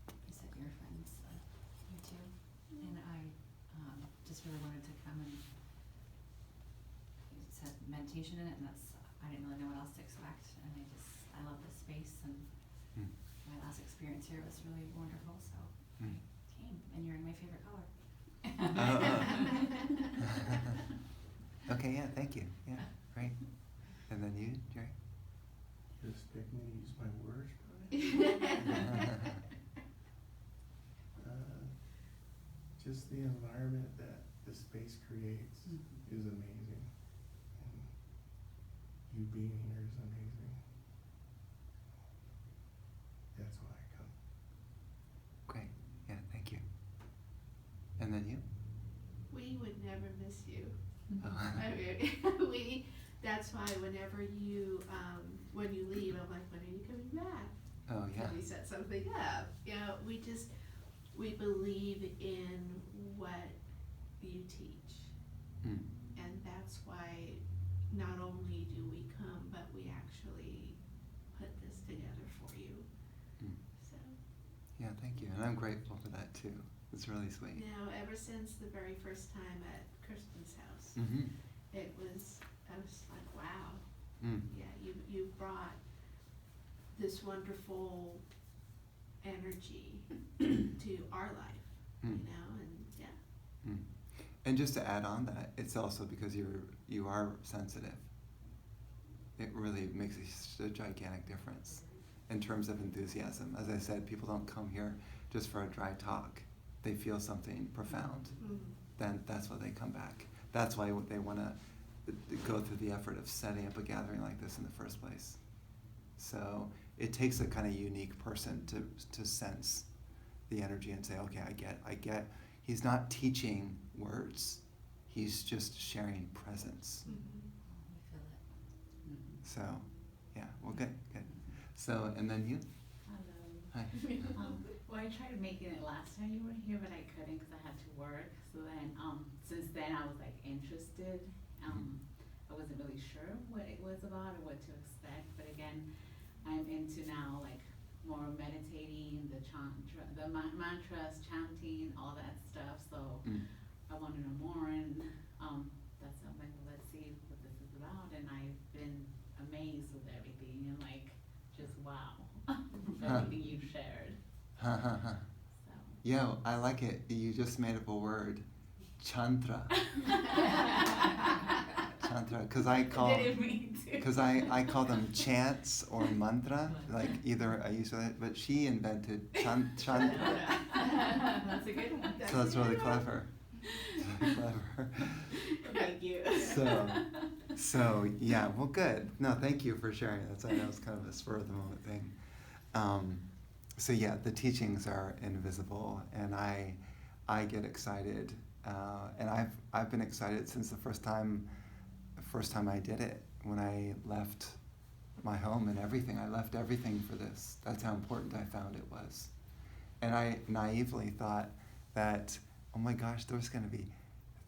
you said you're friends, you too. And I just really wanted to come, and it said meditation in it, and I didn't really know what else to expect, and I love this space, and my last experience here was really wonderful, so I came, and you're in my favorite color. Okay, yeah, thank you. Yeah, right. And then you, Jerry? You expect me to use my words, just the environment that the space creates is amazing. And you being here is amazing. That's why I come. Great. Yeah, thank you. And then you? We would never miss you. Oh. I mean, that's why whenever when you leave, I'm like, when are you coming back? Oh, yeah. Can we set something up? Yeah, we believe in what you teach. And that's why not only do we come, but we actually put this together for you. So. Yeah, thank you. And I'm grateful for that too. It's really sweet. Ever since the very first time at Kristen's house, I was like, wow. Yeah, you brought this wonderful energy to our life, and yeah. And just to add on that, it's also because you are sensitive. It really makes a gigantic difference in terms of enthusiasm. As I said, people don't come here just for a dry talk. They feel something profound. Then that's why they come back. That's why they want to go through the effort of setting up a gathering like this in the first place. So it takes a kind of unique person to sense the energy and say, okay, I get. He's not teaching words. He's just sharing presence. We feel it. So, yeah, well, good. So, and then you? Hello. Hi. Well, I tried making it last time you were here, but I couldn't because I had to work. So then, since then, I was like interested. I wasn't really sure what it was about or what to expect. But again, I'm into now like more meditating, the mantras, chanting, all that stuff. So I want to know more, and that's something. Let's see what this is about. And I've been amazed with everything, and like just wow, everything you've shared. So. Yeah, I like it. You just made up a word, chantra. Chantra, because I call them chants or mantra. Like either I use that, but she invented chantra. That's a good one. So that's really clever. Clever. Thank you. So yeah, well, good. No, thank you for sharing. I know it's kind of a spur of the moment thing. So yeah, the teachings are invisible, and I get excited, and I've been excited since the first time I did it, when I left my home and everything. I left everything for this. That's how important I found it was. And I naively thought that, oh my gosh, there's going to be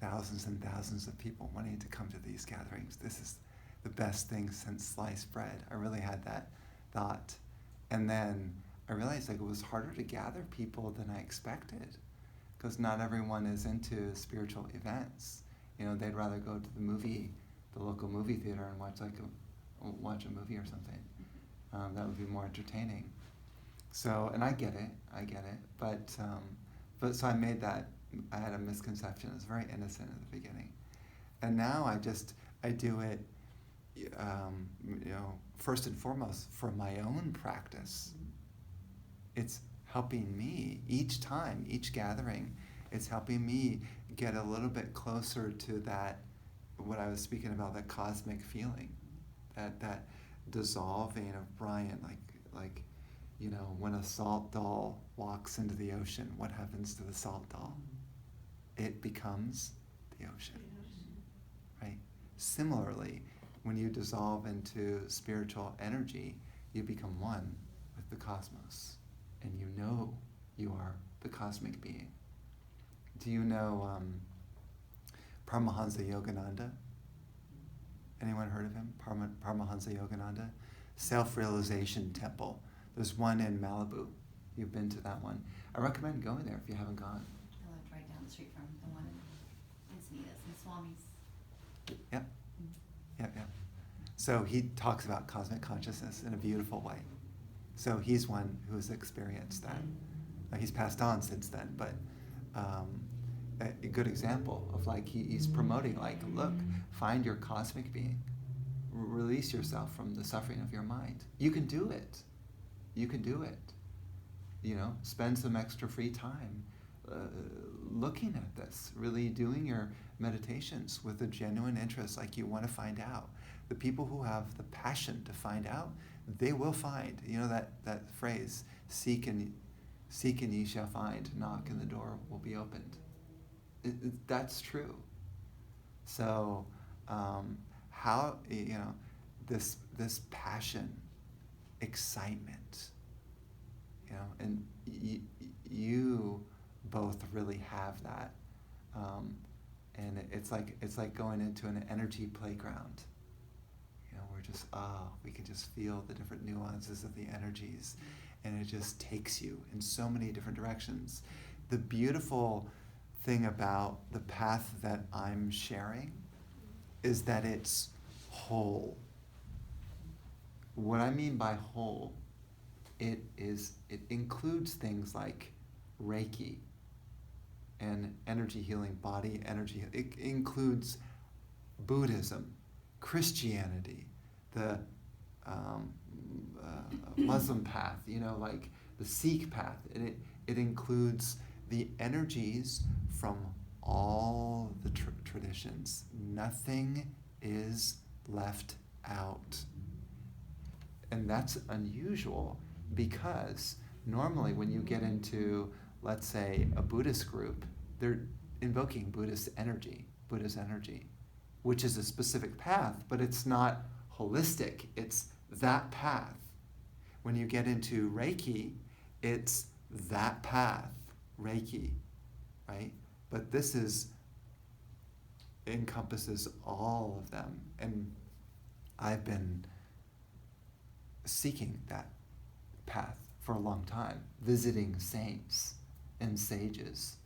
thousands and thousands of people wanting to come to these gatherings. This is the best thing since sliced bread. I really had that thought. And then I realized like it was harder to gather people than I expected, because not everyone is into spiritual events. They'd rather go to the local movie theater and watch a movie or something. That would be more entertaining. So, and I get it, but so I made that I had a misconception. It was very innocent at the beginning. And now I do it, first and foremost for my own practice. It's helping me each time, each gathering. It's helping me get a little bit closer to that, what I was speaking about, that cosmic feeling, that dissolving of Brian, like, when a salt doll walks into the ocean, what happens to the salt doll? It becomes the ocean, right? Similarly, when you dissolve into spiritual energy, you become one with the cosmos, and you know you are the cosmic being. Do you know Paramahansa Yogananda? Anyone heard of him? Paramahansa Yogananda? Self-realization temple. There's one in Malibu. You've been to that one. I recommend going there if you haven't gone. I lived right down the street from the one in Encinitas and Swami's. Yep. Yep. So he talks about cosmic consciousness in a beautiful way. So he's one who's experienced that. He's passed on since then, but a good example of he's promoting, look, find your cosmic being. Release yourself from the suffering of your mind. You can do it. You can do it. Spend some extra free time looking at this, really doing your meditations with a genuine interest, like you want to find out. The people who have the passion to find out, they will find. That phrase, seek and ye shall find, knock and the door will be opened. That's true. So how, this passion, excitement, and you both really have that. And it's like going into an energy playground. We're just, we can just feel the different nuances of the energies, and it just takes you in so many different directions. The beautiful thing about the path that I'm sharing is that it's whole. What I mean by whole, it includes things like Reiki and energy healing, body energy. It includes Buddhism, Christianity, the Muslim path, the Sikh path. It includes the energies from all the traditions. Nothing is left out. And that's unusual because normally when you get into, let's say, a Buddhist group, they're invoking Buddhist energy, which is a specific path, but it's not holistic. It's that path. When you get into Reiki, it's that path, Reiki, right? But this encompasses all of them. And I've been seeking that path for a long time, visiting saints and sages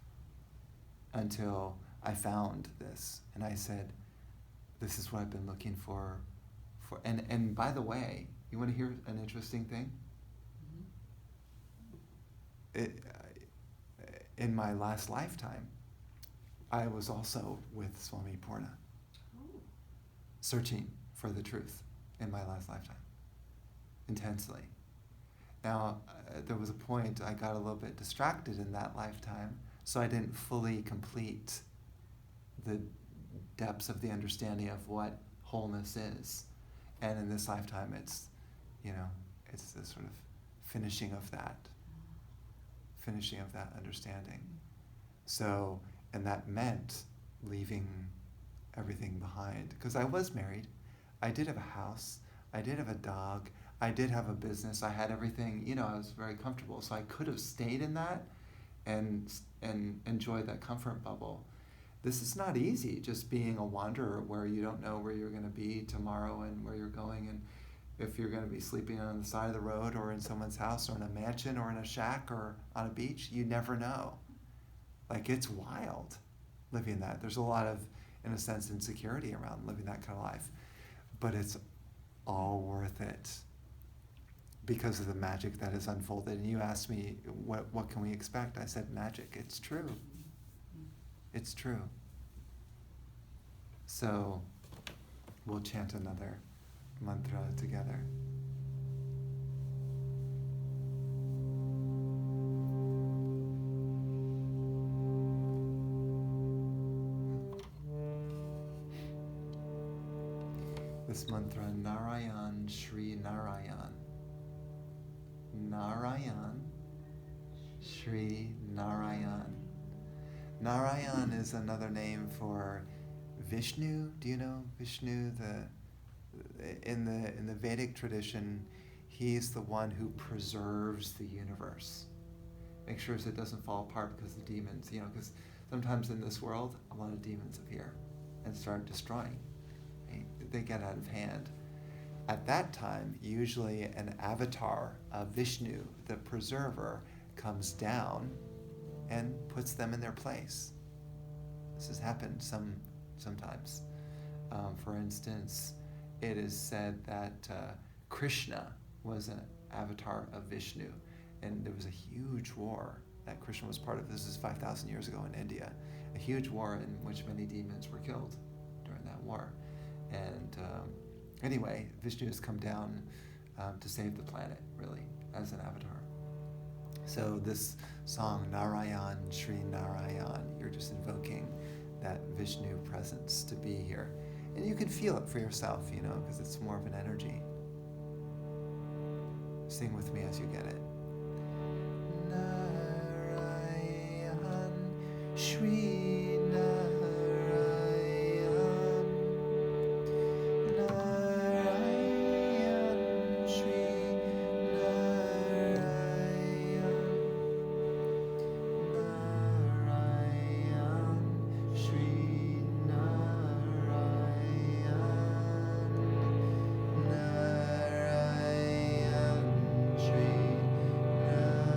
until I found this. And I said, this is what I've been looking for. And by the way, you want to hear an interesting thing? In my last lifetime, I was also with Swami Purna, searching for the truth in my last lifetime, intensely. Now, there was a point I got a little bit distracted in that lifetime, so I didn't fully complete the depths of the understanding of what wholeness is. And in this lifetime, it's the sort of finishing of that understanding. So, and that meant leaving everything behind. Because I was married. I did have a house. I did have a dog. I did have a business. I had everything, I was very comfortable. So I could have stayed in that and enjoyed that comfort bubble. This is not easy, just being a wanderer where you don't know where you're going to be tomorrow and where you're going, and if you're going to be sleeping on the side of the road or in someone's house or in a mansion or in a shack or on a beach. You never know. It's wild living that. There's a lot of, in a sense, insecurity around living that kind of life. But it's all worth it because of the magic that has unfolded. And you asked me, what can we expect? I said, magic. It's true. It's true. So we'll chant another mantra together. This mantra, Narayan Shri Narayan. Narayan Shri Narayan. Narayan is another name for Vishnu. Do you know Vishnu? In the Vedic tradition, he's the one who preserves the universe. Make sure it doesn't fall apart because of demons, because sometimes in this world, a lot of demons appear and start destroying. Right? They get out of hand. At that time, usually an avatar of Vishnu, the preserver, comes down and puts them in their place. This has happened sometimes. For instance, it is said that Krishna was an avatar of Vishnu, and there was a huge war that Krishna was part of. This is 5,000 years ago in India. A huge war in which many demons were killed during that war. And anyway, Vishnu has come down to save the planet, really, as an avatar. So this song, Narayan, Shri Narayan, you're just invoking that Vishnu presence to be here. And you can feel it for yourself, because it's more of an energy. Sing with me as you get it. Narayan, Shri Narayan. Narayan, Shri Narayan. Narayan, Shri Narayan. Narayan, Shri Narayan.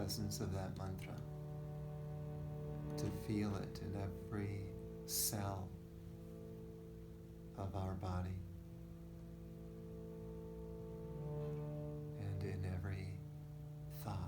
presence of that mantra, to feel it in every cell of our body and in every thought.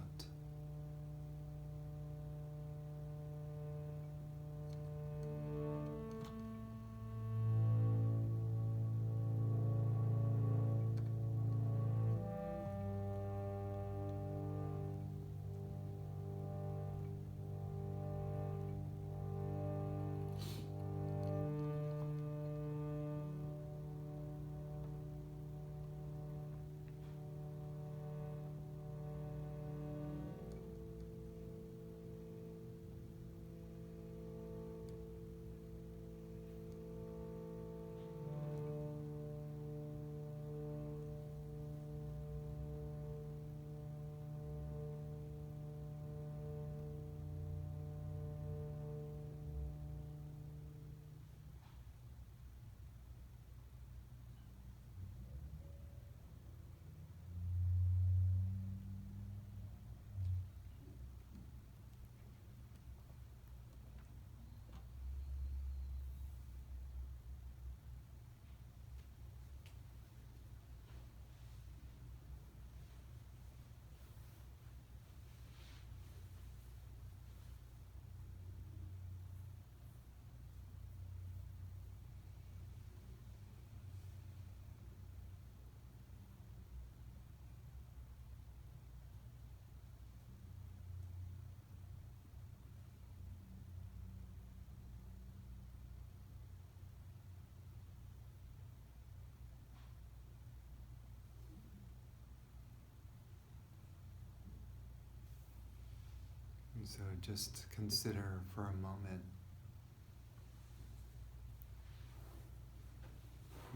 And so just consider for a moment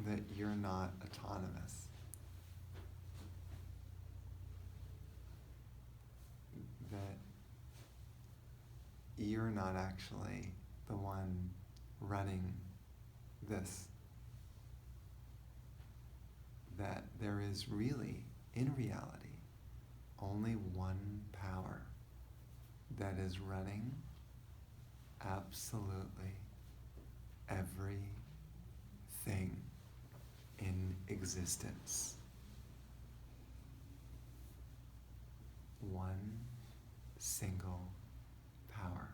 that you're not autonomous. That you're not actually the one running this. That there is really, in reality, only one power that is running absolutely everything in existence. One single power.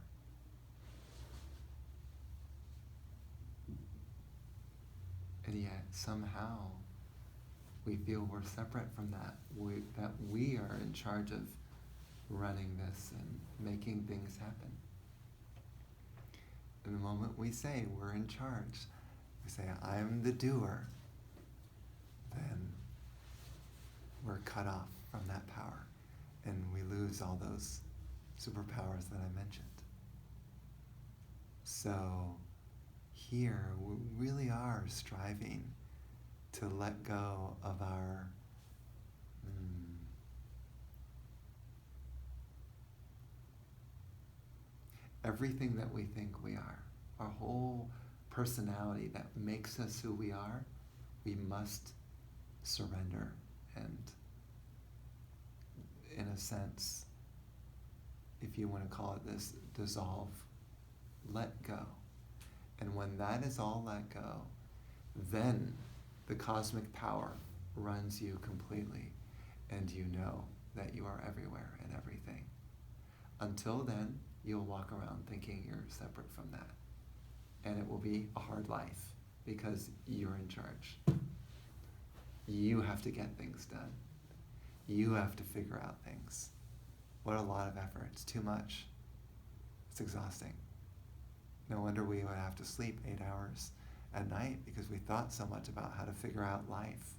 And yet somehow we feel we're separate from that. That we are in charge of running this and making things happen. And the moment we say we're in charge, we say, I'm the doer, then we're cut off from that power and we lose all those superpowers that I mentioned. So here we really are striving to let go of our everything that we think we are, our whole personality that makes us who we are, we must surrender and, in a sense, if you want to call it this, dissolve, let go. And when that is all let go, then the cosmic power runs you completely, and you know that you are everywhere and everything. Until then, you'll walk around thinking you're separate from that. And it will be a hard life because you're in charge. You have to get things done. You have to figure out things. What a lot of effort. It's too much. It's exhausting. No wonder we would have to sleep 8 hours at night because we thought so much about how to figure out life.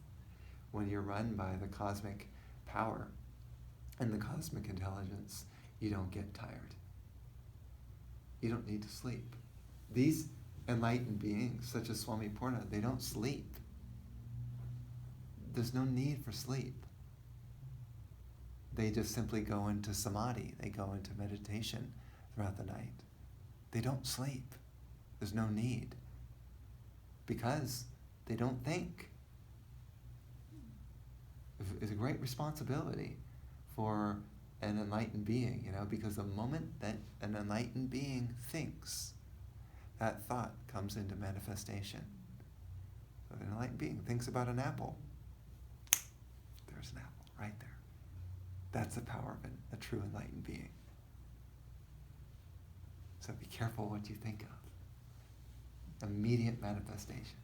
When you're run by the cosmic power and the cosmic intelligence, you don't get tired. You don't need to sleep. These enlightened beings, such as Swami Purna, they don't sleep. There's no need for sleep. They just simply go into samadhi. They go into meditation throughout the night. They don't sleep. There's no need. Because they don't think. It's a great responsibility for an enlightened being, because the moment that an enlightened being thinks, that thought comes into manifestation. So an enlightened being thinks about an apple. There's an apple right there. That's the power of a true enlightened being. So be careful what you think of. Immediate manifestation.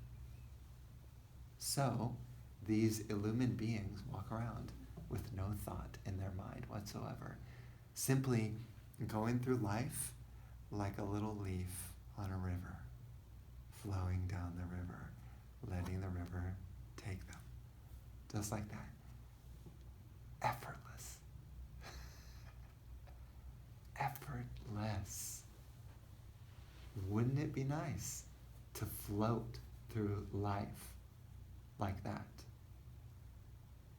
So these illumined beings walk around with no thought in their mind whatsoever, simply going through life like a little leaf on a river, flowing down the river, letting the river take them. Just like that. Effortless. Effortless. Wouldn't it be nice to float through life like that?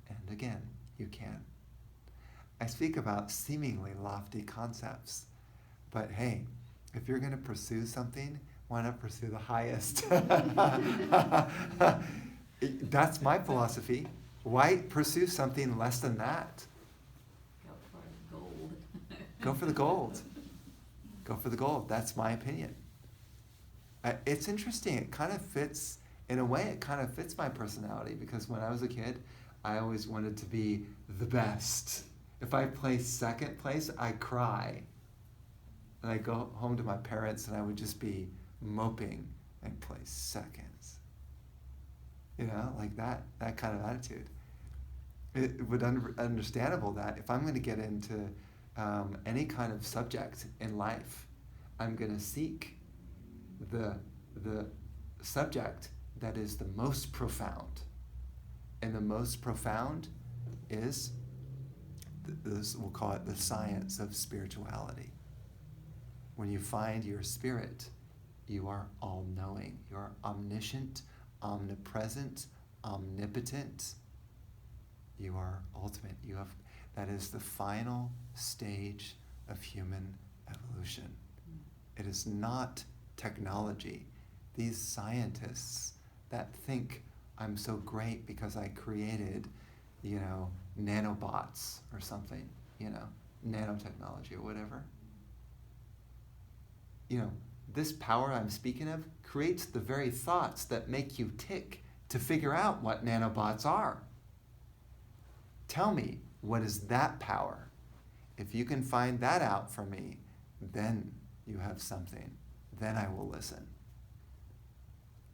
And again, you can. I speak about seemingly lofty concepts, but hey, if you're going to pursue something, why not pursue the highest? That's my philosophy. Why pursue something less than that? Go for the gold. Go for the gold. Go for the gold. That's my opinion. It's interesting. It kind of fits, in a way, it kind of fits my personality, because when I was a kid, I always wanted to be the best. If I place second place, I cry. And I'd go home to my parents and I would just be moping and place seconds. Like that kind of attitude. It would understandable that if I'm going to get into any kind of subject in life, I'm going to seek the subject that is the most profound. And the most profound is, we'll call it the science of spirituality. When you find your spirit, you are all-knowing. You are omniscient, omnipresent, omnipotent. You are ultimate. That is the final stage of human evolution. It is not technology. These scientists that think I'm so great because I created, nanobots or something, nanotechnology or whatever. This power I'm speaking of creates the very thoughts that make you tick to figure out what nanobots are. Tell me, what is that power? If you can find that out for me, then you have something. Then I will listen.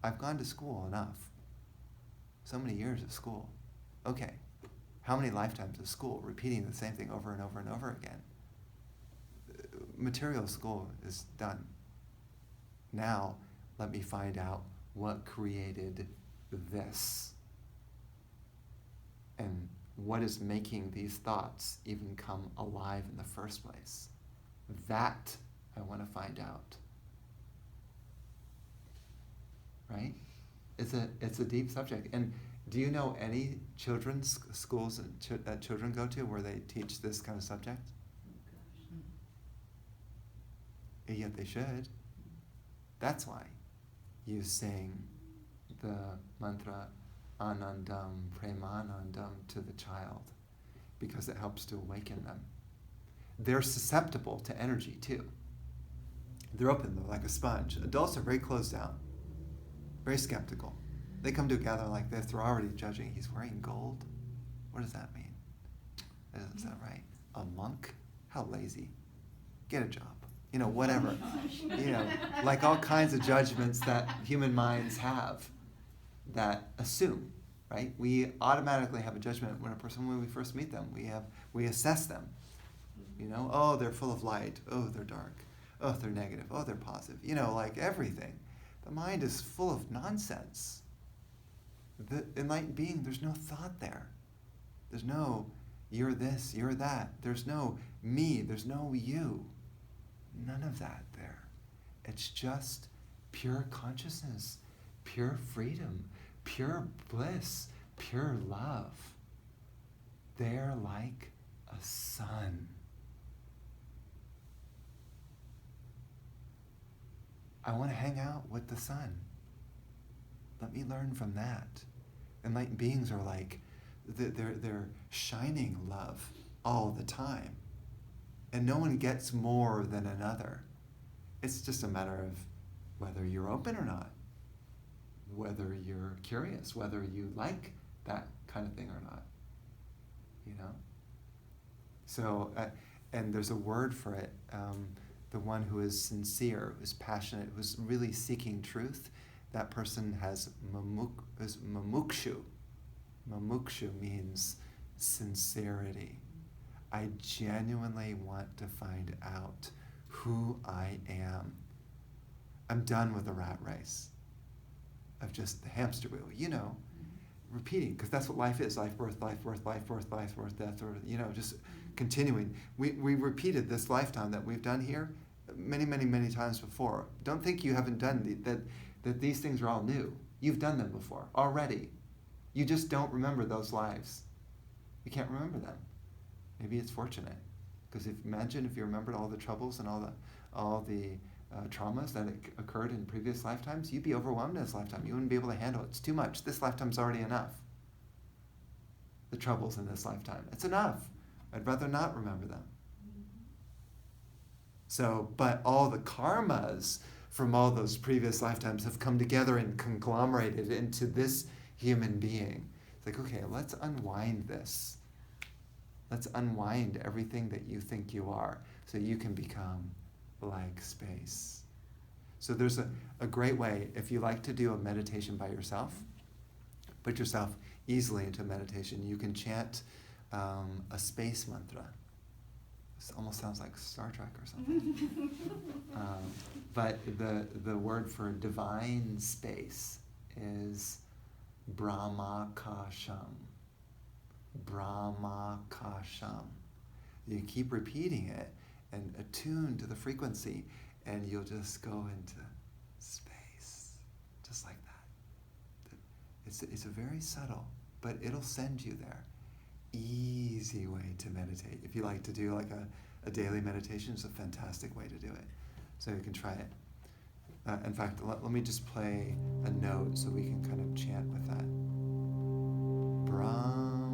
I've gone to school enough. So many years of school. Okay, how many lifetimes of school, repeating the same thing over and over and over again? Material school is done. Now, let me find out what created this. And what is making these thoughts even come alive in the first place? That I want to find out. Right? It's a deep subject. And do you know any children's schools that children go to where they teach this kind of subject? And yet they should. That's why you sing the mantra Anandam Premanandam to the child, because it helps to awaken them. They're susceptible to energy too. They're open though, like a sponge. Adults are very closed down, very skeptical. They come to a gathering like this, they're already judging. He's wearing gold? What does that mean? Is that right? A monk? How lazy. Get a job. Whatever. Like all kinds of judgments that human minds have that assume, right? We automatically have a judgment when we first meet them. We assess them. Oh, they're full of light. Oh, they're dark. Oh, they're negative. Oh, they're positive. Like everything. The mind is full of nonsense. The enlightened being, there's no thought there. There's no you're this, you're that. There's no me, there's no you. None of that there. It's just pure consciousness, pure freedom, pure bliss, pure love. They're like a sun. I want to hang out with the sun. Let me learn from that. Enlightened beings are like, they're shining love all the time. And no one gets more than another. It's just a matter of whether you're open or not, whether you're curious, whether you like that kind of thing or not, you know? So, and there's a word for it, the one who is sincere, who's passionate, who's really seeking truth, that person has is mumukshu. Mumukshu means sincerity. I genuinely want to find out who I am. I'm done with the rat race of just the hamster wheel, you know, repeating, because that's what life is. Life, birth, life, birth, life, birth, life, birth, death, or, you know, just continuing. We repeated this lifetime that we've done here many, many, many times before. Don't think you haven't done that these things are all new. You've done them before already. You just don't remember those lives. You can't remember them. Maybe it's fortunate, because imagine if you remembered all the troubles and all the traumas that occurred in previous lifetimes, you'd be overwhelmed in this lifetime. You wouldn't be able to handle it. It's too much. This lifetime's already enough. The troubles in this lifetime. It's enough. I'd rather not remember them. So, but all the karmas from all those previous lifetimes have come together and conglomerated into this human being. It's like, okay, let's unwind this. Let's unwind everything that you think you are so you can become like space. So there's a great way, if you like to do a meditation by yourself, put yourself easily into meditation. You can chant a space mantra. This almost sounds like Star Trek or something. But the word for divine space is Brahmakasham. Brahmakasham. You keep repeating it and attune to the frequency, and you'll just go into space, just like that. It's a very subtle, but it'll send you there. Easy way to meditate. If you like to do like a daily meditation, it's a fantastic way to do it. So you can try it. In fact, let me just play a note so we can kind of chant with that. Brahmakasham.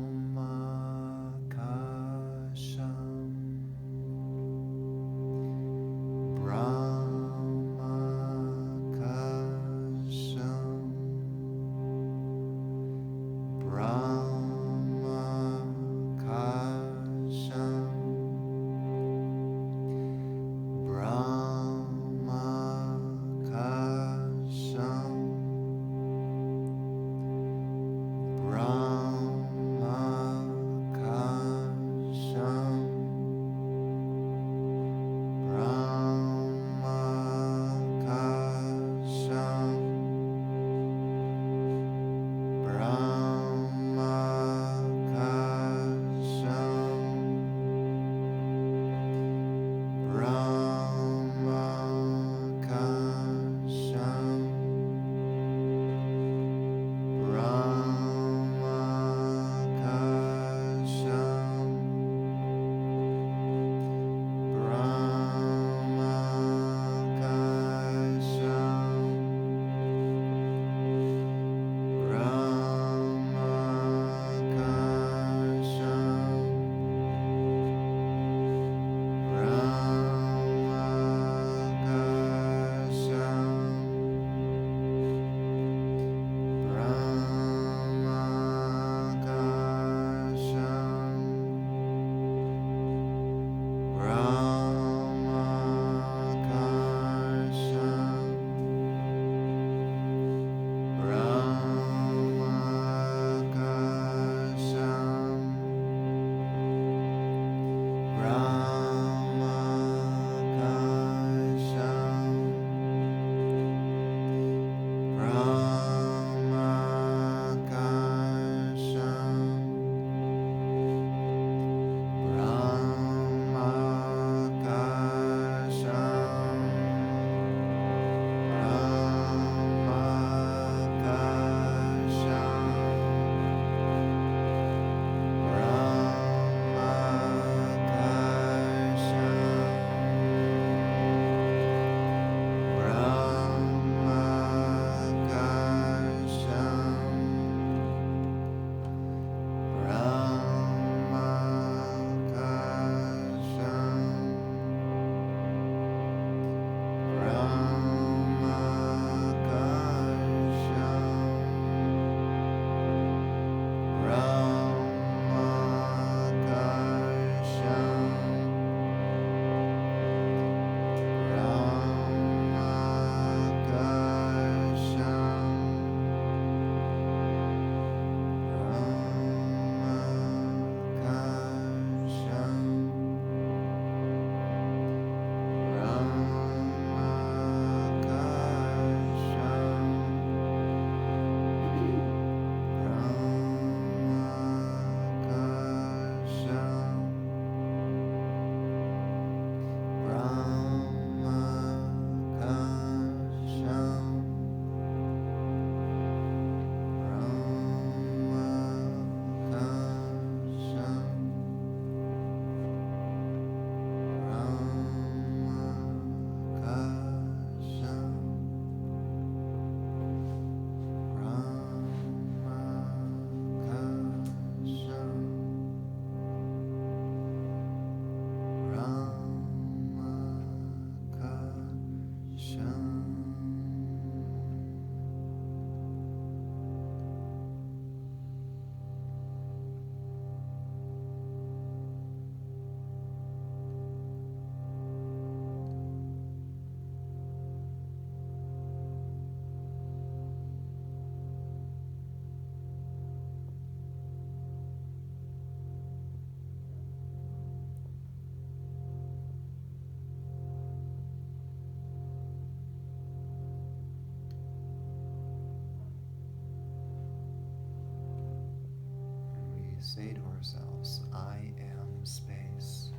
say to ourselves, I am space.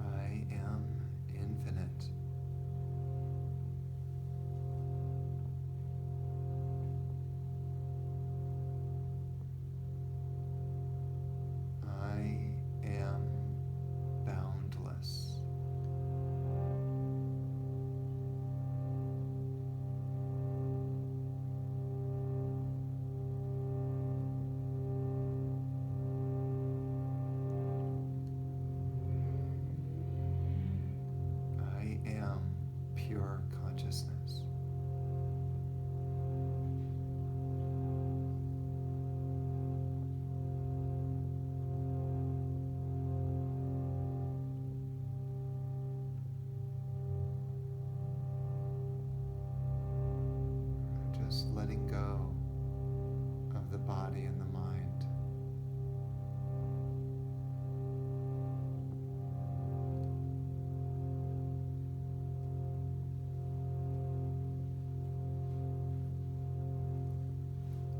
I am infinite. I am boundless. I am pure consciousness. Just letting go of the body and the mind.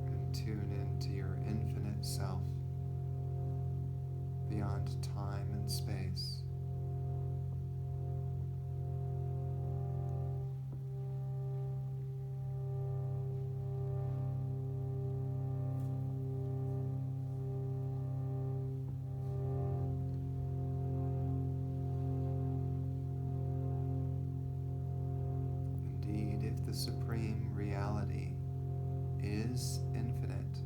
And tune into your infinite self beyond time and space. Indeed, if the supreme reality is infinite,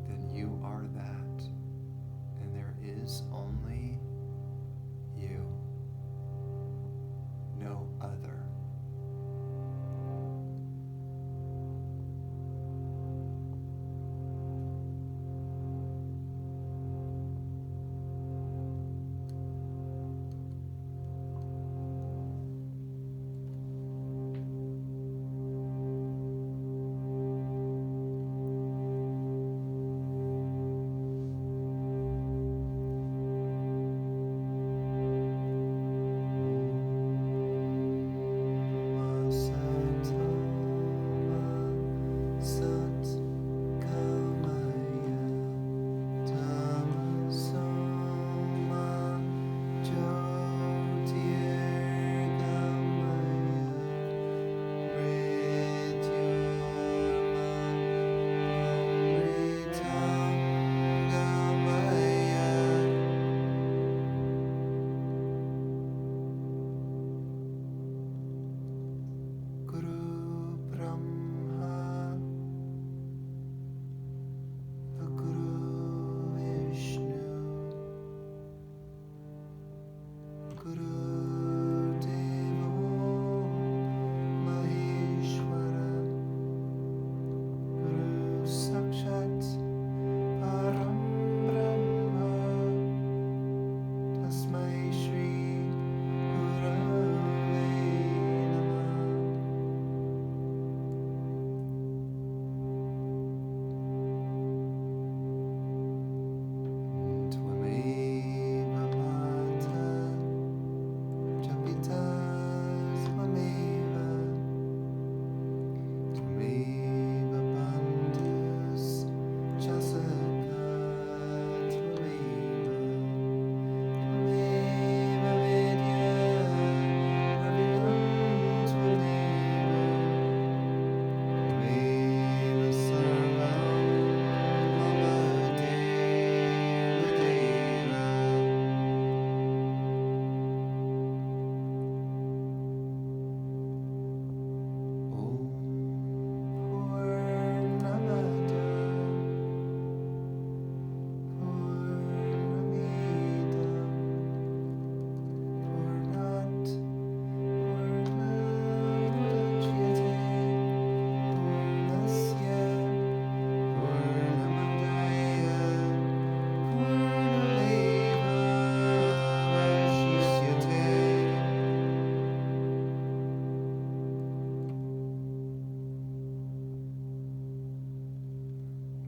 then you are that, and there is only you, no other.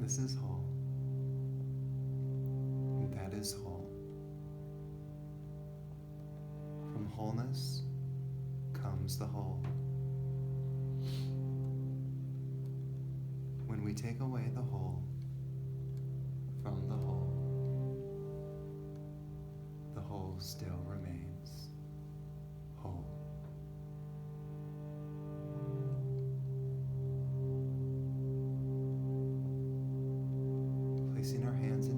This is whole. That is whole. From wholeness comes becomes the whole. When we take away the whole from the whole still remains whole. Placing our hands in